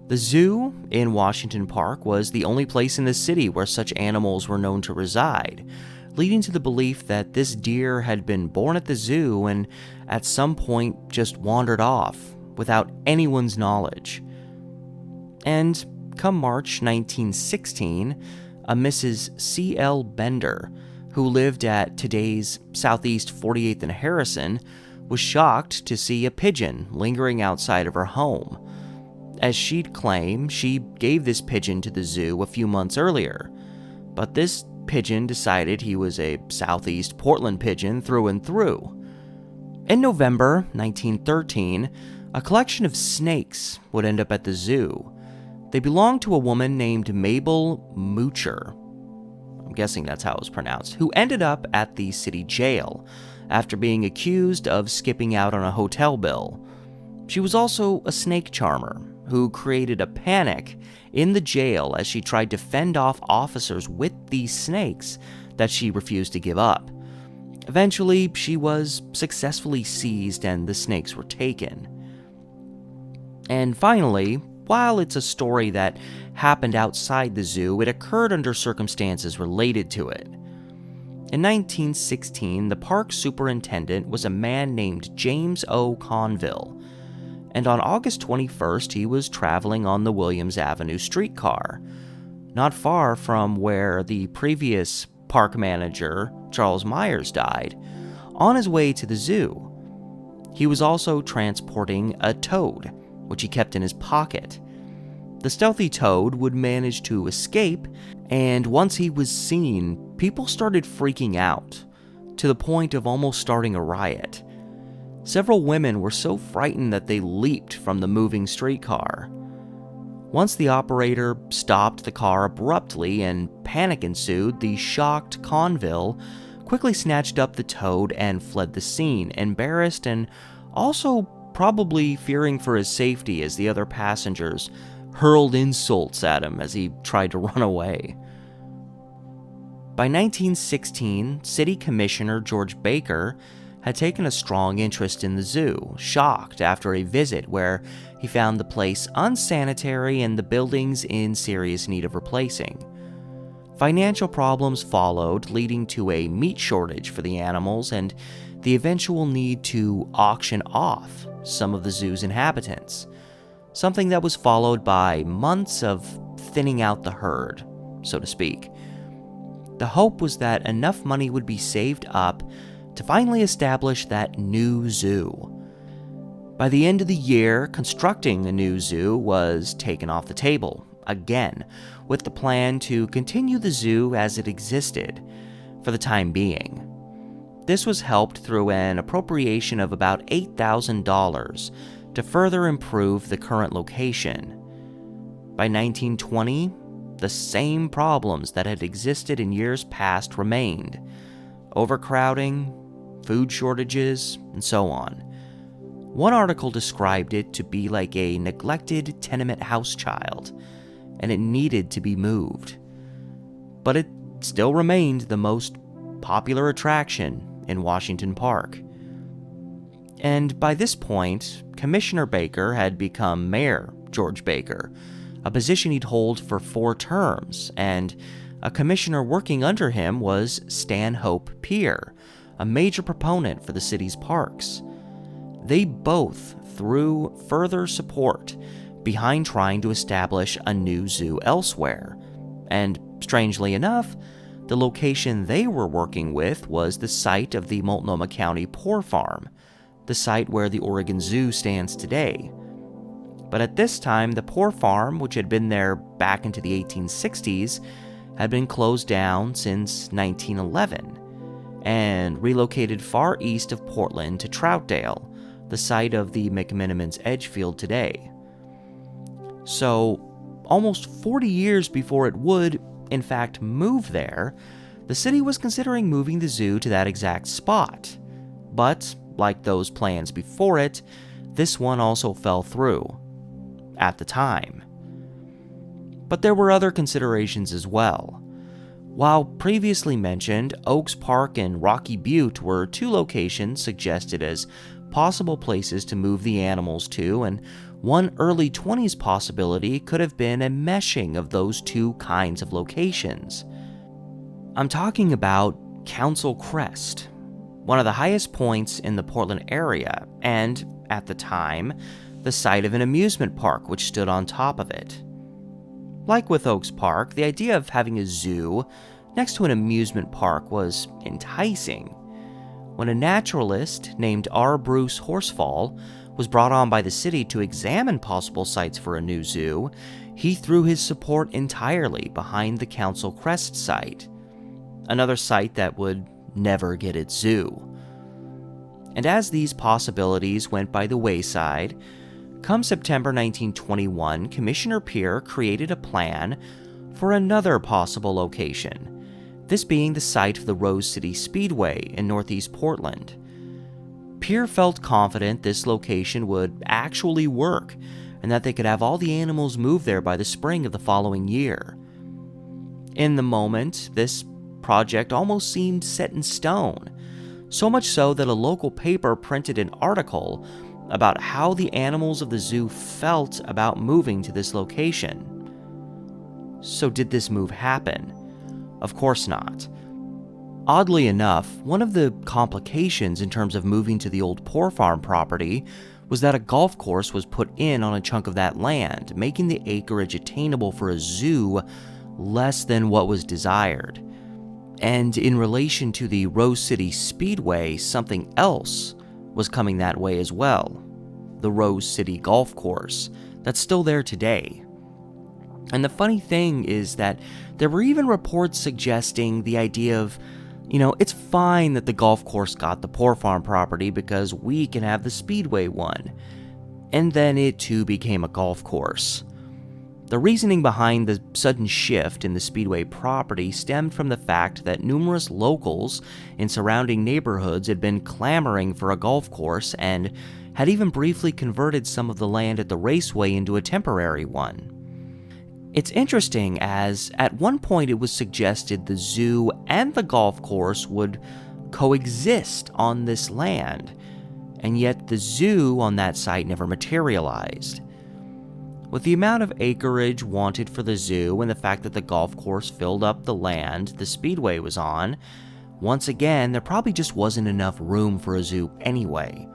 The zoo in Washington Park was the only place in the city where such animals were known to reside, leading to the belief that this deer had been born at the zoo and at some point just wandered off without anyone's knowledge. And come March 1916, a Mrs. C.L. Bender, who lived at today's Southeast 48th and Harrison, was shocked to see a pigeon lingering outside of her home. As she'd claim, she gave this pigeon to the zoo a few months earlier, but this pigeon decided he was a Southeast Portland pigeon through and through. In November 1913, a collection of snakes would end up at the zoo. They belonged to a woman named Mabel Moocher, I'm guessing that's how it was pronounced, who ended up at the city jail after being accused of skipping out on a hotel bill. She was also a snake charmer who created a panic in the jail as she tried to fend off officers with these snakes that she refused to give up. Eventually, she was successfully seized and the snakes were taken. And finally, while it's a story that happened outside the zoo, it occurred under circumstances related to it. In 1916, the park superintendent was a man named James O. Conville, and on August 21st, he was traveling on the Williams Avenue streetcar, not far from where the previous park manager, Charles Myers, died, on his way to the zoo. He was also transporting a toad, which he kept in his pocket. The stealthy toad would manage to escape, and once he was seen, people started freaking out, to the point of almost starting a riot. Several women were so frightened that they leaped from the moving streetcar. Once the operator stopped the car abruptly and panic ensued, the shocked Conville quickly snatched up the toad and fled the scene, embarrassed and also probably fearing for his safety as the other passengers hurled insults at him as he tried to run away. By 1916, City Commissioner George Baker had taken a strong interest in the zoo, shocked after a visit where he found the place unsanitary and the buildings in serious need of replacing. Financial problems followed, leading to a meat shortage for the animals and the eventual need to auction off some of the zoo's inhabitants, something that was followed by months of thinning out the herd, so to speak. The hope was that enough money would be saved up to finally establish that new zoo. By the end of the year, constructing a new zoo was taken off the table, again, with the plan to continue the zoo as it existed for the time being. This was helped through an appropriation of about $8,000 to further improve the current location. By 1920, the same problems that had existed in years past remained: overcrowding, food shortages, and so on. One article described it to be like a neglected tenement house child, and it needed to be moved. But it still remained the most popular attraction in Washington Park. And by this point, Commissioner Baker had become Mayor George Baker, a position he'd hold for 4 terms, and a commissioner working under him was Stanhope Pier, a major proponent for the city's parks. They both threw further support behind trying to establish a new zoo elsewhere, and strangely enough, the location they were working with was the site of the Multnomah County Poor Farm, the site where the Oregon Zoo stands today. But at this time, the Poor Farm, which had been there back into the 1860s, had been closed down since 1911 and relocated far east of Portland to Troutdale, the site of the McMenamin's Edgefield today. So, almost 40 years before it would, in fact, move there, the city was considering moving the zoo to that exact spot. But, like those plans before it, this one also fell through. At the time. But there were other considerations as well. While previously mentioned, Oaks Park and Rocky Butte were 2 locations suggested as possible places to move the animals to, and one early 20s possibility could have been a meshing of those 2 kinds of locations. I'm talking about Council Crest, one of the highest points in the Portland area, and, at the time, the site of an amusement park which stood on top of it. Like with Oaks Park, the idea of having a zoo next to an amusement park was enticing. When a naturalist named R. Bruce Horsfall was brought on by the city to examine possible sites for a new zoo, he threw his support entirely behind the Council Crest site, another site that would never get its zoo. And as these possibilities went by the wayside, come September 1921, Commissioner Pier created a plan for another possible location, this being the site of the Rose City Speedway in northeast Portland. Pier felt confident this location would actually work and that they could have all the animals move there by the spring of the following year. In the moment, this project almost seemed set in stone, so much so that a local paper printed an article about how the animals of the zoo felt about moving to this location. So did this move happen? Of course not. Oddly enough, one of the complications in terms of moving to the old Poor Farm property was that a golf course was put in on a chunk of that land, making the acreage attainable for a zoo less than what was desired. And in relation to the Rose City Speedway, something else was coming that way as well. The Rose City Golf Course, that's still there today. And the funny thing is that there were even reports suggesting the idea of, it's fine that the golf course got the Poor Farm property because we can have the Speedway one. And then it too became a golf course. The reasoning behind the sudden shift in the Speedway property stemmed from the fact that numerous locals in surrounding neighborhoods had been clamoring for a golf course and had even briefly converted some of the land at the raceway into a temporary one. It's interesting as at one point it was suggested the zoo and the golf course would coexist on this land, and yet the zoo on that site never materialized. With the amount of acreage wanted for the zoo and the fact that the golf course filled up the land the speedway was on, once again, there probably just wasn't enough room for a zoo anyway.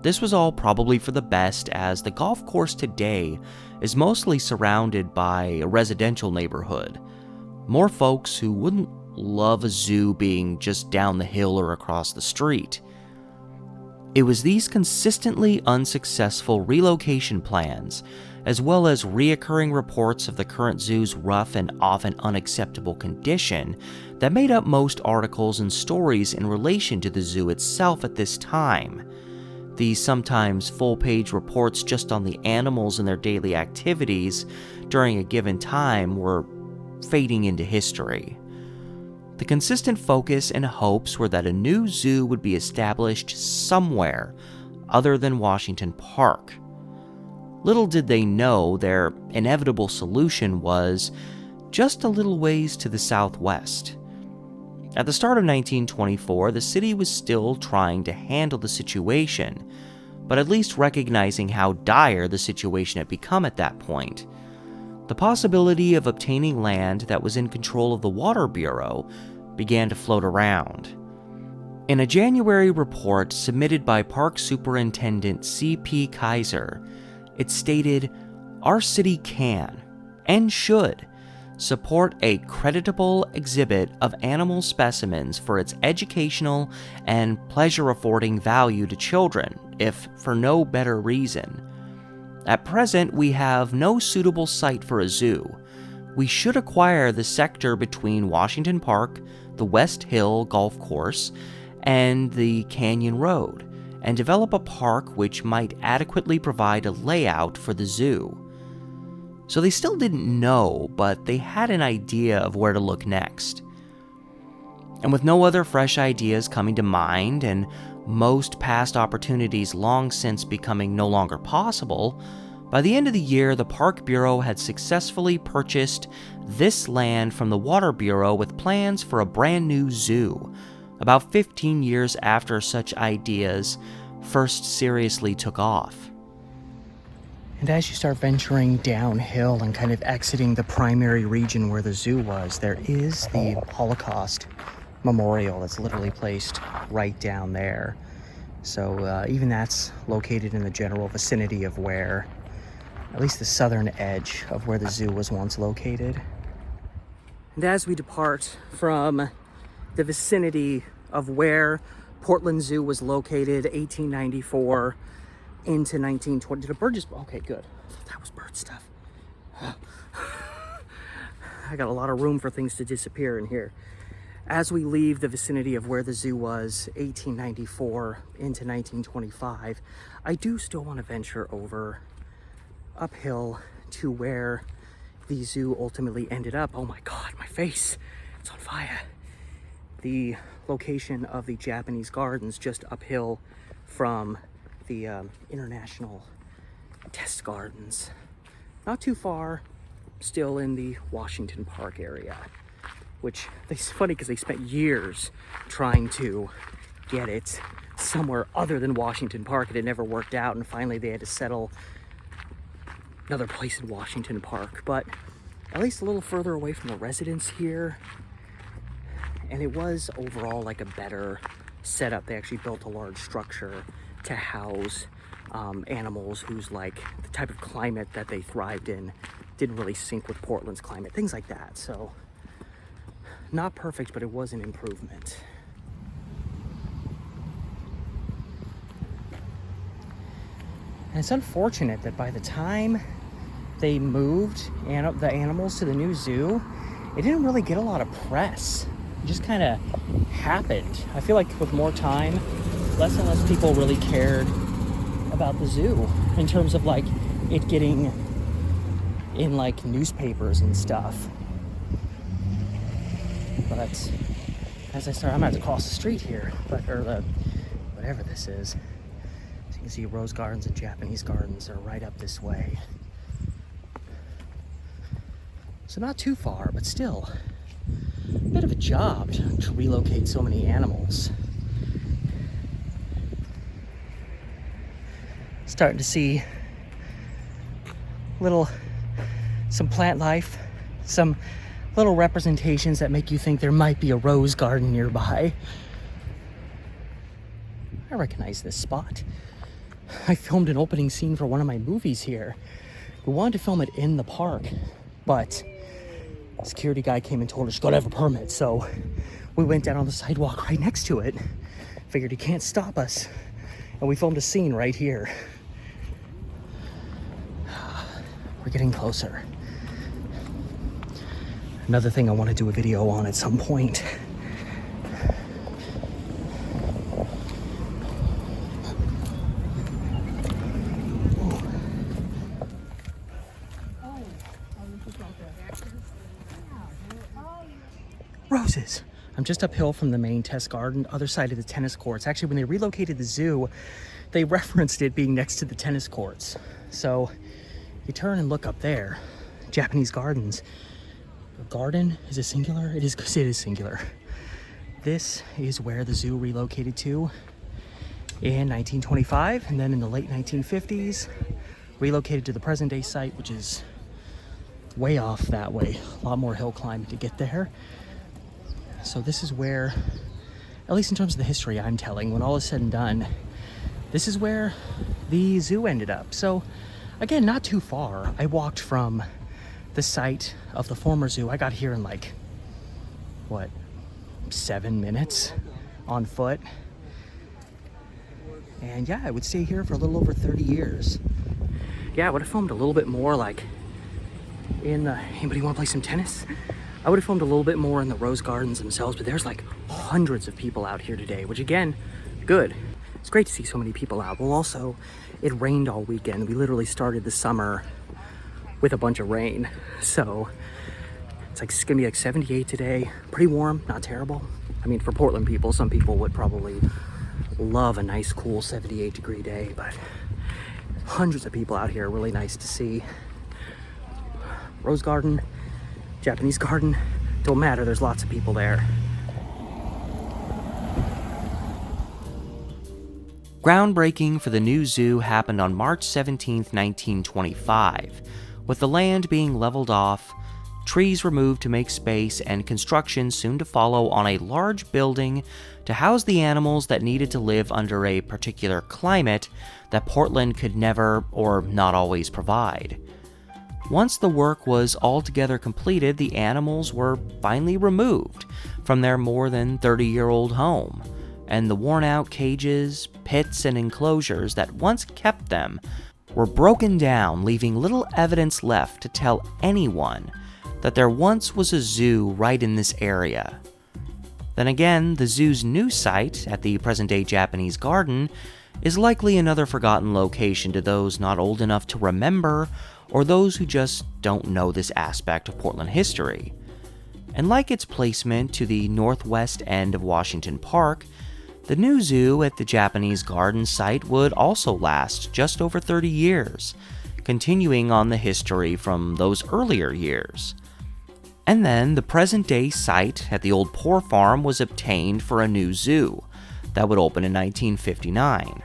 This was all probably for the best, as the golf course today is mostly surrounded by a residential neighborhood. More folks who wouldn't love a zoo being just down the hill or across the street. It was these consistently unsuccessful relocation plans, as well as reoccurring reports of the current zoo's rough and often unacceptable condition, that made up most articles and stories in relation to the zoo itself at this time. These sometimes full-page reports just on the animals and their daily activities during a given time were fading into history. The consistent focus and hopes were that a new zoo would be established somewhere other than Washington Park. Little did they know their inevitable solution was just a little ways to the southwest. At the start of 1924, the city was still trying to handle the situation, but at least recognizing how dire the situation had become at that point. The possibility of obtaining land that was in control of the Water Bureau began to float around. In a January report submitted by Park Superintendent C.P. Kaiser, it stated, "Our city can, and should, support a creditable exhibit of animal specimens for its educational and pleasure-affording value to children, if for no better reason. At present, we have no suitable site for a zoo. We should acquire the sector between Washington Park, the West Hill Golf Course, and the Canyon Road, and develop a park which might adequately provide a layout for the zoo." So they still didn't know, but they had an idea of where to look next. And with no other fresh ideas coming to mind, and most past opportunities long since becoming no longer possible, by the end of the year, the Park Bureau had successfully purchased this land from the Water Bureau with plans for a brand new zoo, about 15 years after such ideas first seriously took off. And as you start venturing downhill and kind of exiting the primary region where the zoo was, there is the Holocaust Memorial that's literally placed right down there. So even that's located in the general vicinity of where, at least the southern edge of where the zoo was once located. And as we depart from the vicinity of where Portland Zoo was located, 1894 into 1920. Did a bird just... Okay, good. That was bird stuff. I got a lot of room for things to disappear in here. As we leave the vicinity of where the zoo was, 1894 into 1925, I do still want to venture over uphill to where the zoo ultimately ended up. Oh my God, my face, it's on fire. The location of the Japanese gardens just uphill from the International Test Gardens. Not too far, still in the Washington Park area, which it's funny because they spent years trying to get it somewhere other than Washington Park, and it never worked out, and finally they had to settle another place in Washington Park, but at least a little further away from the residents here. And it was overall like a better setup. They actually built a large structure to house animals whose, like, the type of climate that they thrived in didn't really sync with Portland's climate, things like that. So not perfect, but it was an improvement. And it's unfortunate that by the time they moved the animals to the new zoo, it didn't really get a lot of press. It just kind of happened. I feel like with more time, less and less people really cared about the zoo in terms of like it getting in like newspapers and stuff. But as I start, I'm gonna have to cross the street here, whatever this is. As you can see, rose gardens and Japanese gardens are right up this way. So not too far, but still bit of a job to relocate so many animals. Starting to see some plant life, some little representations that make you think there might be a rose garden nearby. I recognize this spot. I filmed an opening scene for one of my movies here. We wanted to film it in the park, but the security guy came and told us you gotta have a permit, so we went down on the sidewalk right next to it. Figured he can't stop us, and we filmed a scene right here. We're getting closer. Another thing I want to do a video on at some point. Roses. I'm just uphill from the main test garden, other side of the tennis courts. Actually, when they relocated the zoo, they referenced it being next to the tennis courts. So you turn and look up there, Japanese gardens. Garden, is it singular? It is singular. This is where the zoo relocated to in 1925, and then in the late 1950s, relocated to the present day site, which is way off that way. A lot more hill climbing to get there. So this is where, at least in terms of the history I'm telling, when all is said and done, this is where the zoo ended up. So again, not too far. I walked from the site of the former zoo. I got here in like, 7 minutes on foot. And yeah, I would stay here for a little over 30 years. Yeah, I would have filmed a little bit more like anybody want to play some tennis? I would have filmed a little bit more in the rose gardens themselves, but there's like hundreds of people out here today, which again, good. It's great to see so many people out. Well, also, it rained all weekend. We literally started the summer with a bunch of rain. So it's gonna be like 78 today. Pretty warm, not terrible. I mean, for Portland people, some people would probably love a nice, cool 78-degree day, but hundreds of people out here, really nice to see. Rose garden, Japanese garden, don't matter, there's lots of people there. Groundbreaking for the new zoo happened on March 17, 1925, with the land being leveled off, trees removed to make space, and construction soon to follow on a large building to house the animals that needed to live under a particular climate that Portland could never or not always provide. Once the work was altogether completed, the animals were finally removed from their more than 30-year-old home, and the worn-out cages, pits, and enclosures that once kept them were broken down, leaving little evidence left to tell anyone that there once was a zoo right in this area. Then again, the zoo's new site at the present-day Japanese garden is likely another forgotten location to those not old enough to remember or those who just don't know this aspect of Portland history. And like its placement to the northwest end of Washington Park, the new zoo at the Japanese garden site would also last just over 30 years, continuing on the history from those earlier years. And then the present-day site at the old Poor Farm was obtained for a new zoo that would open in 1959.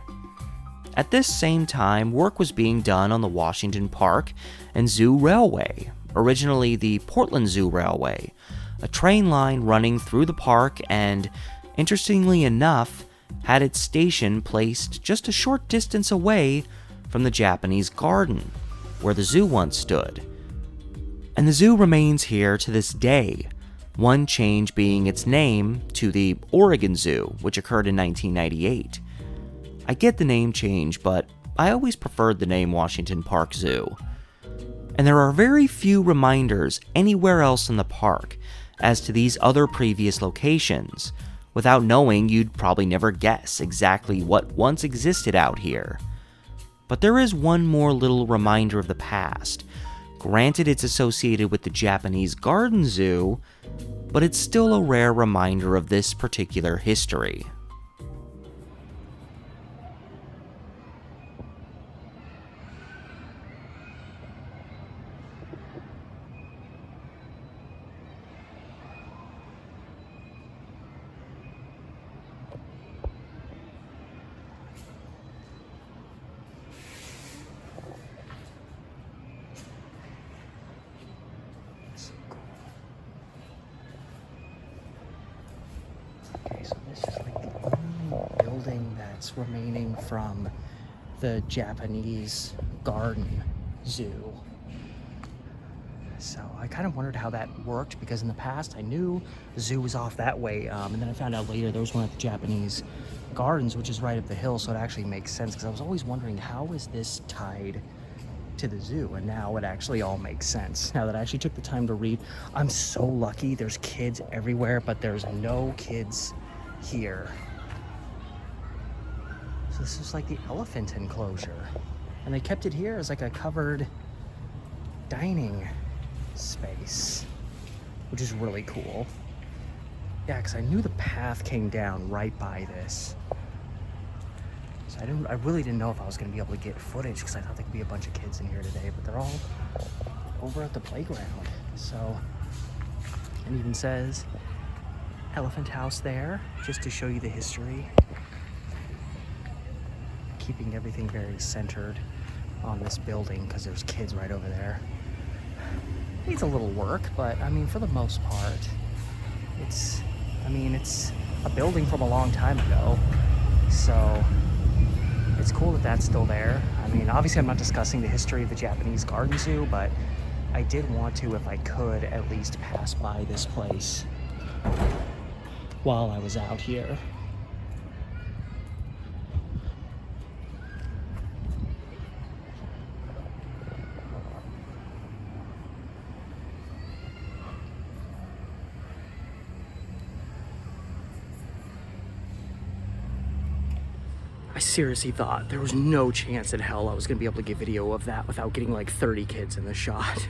At this same time, work was being done on the Washington Park and Zoo Railway, originally the Portland Zoo Railway, a train line running through the park and, interestingly enough, had its station placed just a short distance away from the Japanese garden, where the zoo once stood. And the zoo remains here to this day, one change being its name to the Oregon Zoo, which occurred in 1998. I get the name change, but I always preferred the name Washington Park Zoo. And there are very few reminders anywhere else in the park as to these other previous locations. Without knowing, you'd probably never guess exactly what once existed out here. But there is one more little reminder of the past. Granted, it's associated with the Japanese Garden Zoo, but it's still a rare reminder of this particular history. that's remaining from the Japanese garden zoo. So I kind of wondered how that worked, because in the past I knew the zoo was off that way, and then I found out later there was one at the Japanese gardens, which is right up the hill, so it actually makes sense, because I was always wondering, how is this tied to the zoo? And now it actually all makes sense now that I actually took the time to read. I'm so lucky. There's kids everywhere, but there's no kids here. So this is like the elephant enclosure, and they kept it here as like a covered dining space, which is really cool. Yeah, because I knew the path came down right by this, so I really didn't know if I was going to be able to get footage, because I thought there could be a bunch of kids in here today, but they're all over at the playground. So, and even says elephant house there, just to show you the history, keeping everything very centered on this building, because there's kids right over there. Needs a little work, but I mean, for the most part, it's a building from a long time ago, so it's cool that that's still there. I mean, obviously I'm not discussing the history of the Japanese garden zoo, but I did want to, if I could, at least pass by this place while I was out here. I seriously thought there was no chance in hell I was gonna be able to get video of that without getting like 30 kids in the shot.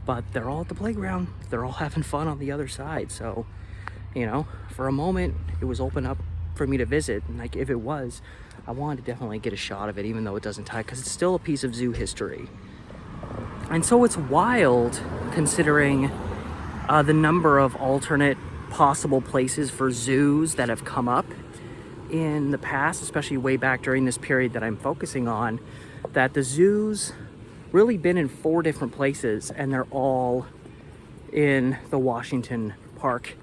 But they're all at the playground. They're all having fun on the other side. So, you know, for a moment, it was open up for me to visit. And like, if it was, I wanted to definitely get a shot of it, even though it doesn't tie, because it's still a piece of zoo history. And so it's wild considering the number of alternate possible places for zoos that have come up in the past, especially way back during this period that I'm focusing on, that the zoo's really been in 4 different places, and they're all in the Washington Park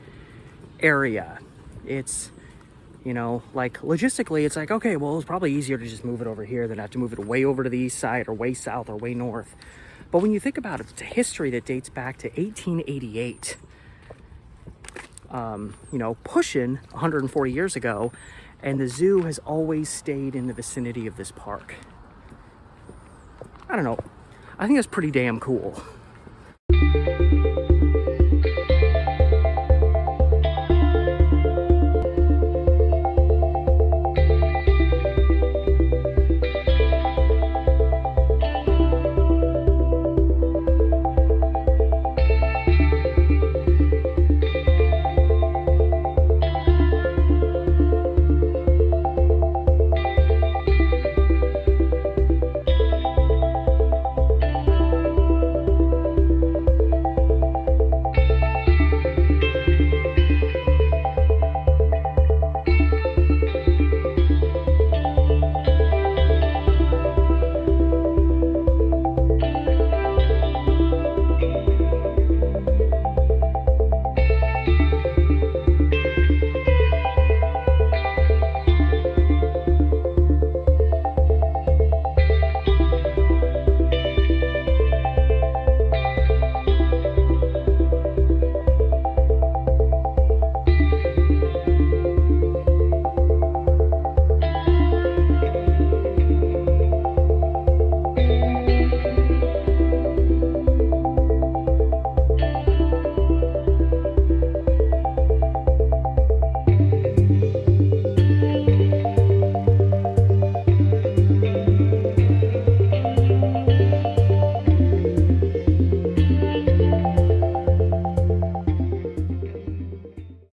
area. It's, you know, like logistically, it's like, okay, well, it's probably easier to just move it over here than have to move it way over to the east side or way south or way north. But when you think about it, it's a history that dates back to 1888. You know, pushing 140 years ago, and the zoo has always stayed in the vicinity of this park. I don't know. I think that's pretty damn cool.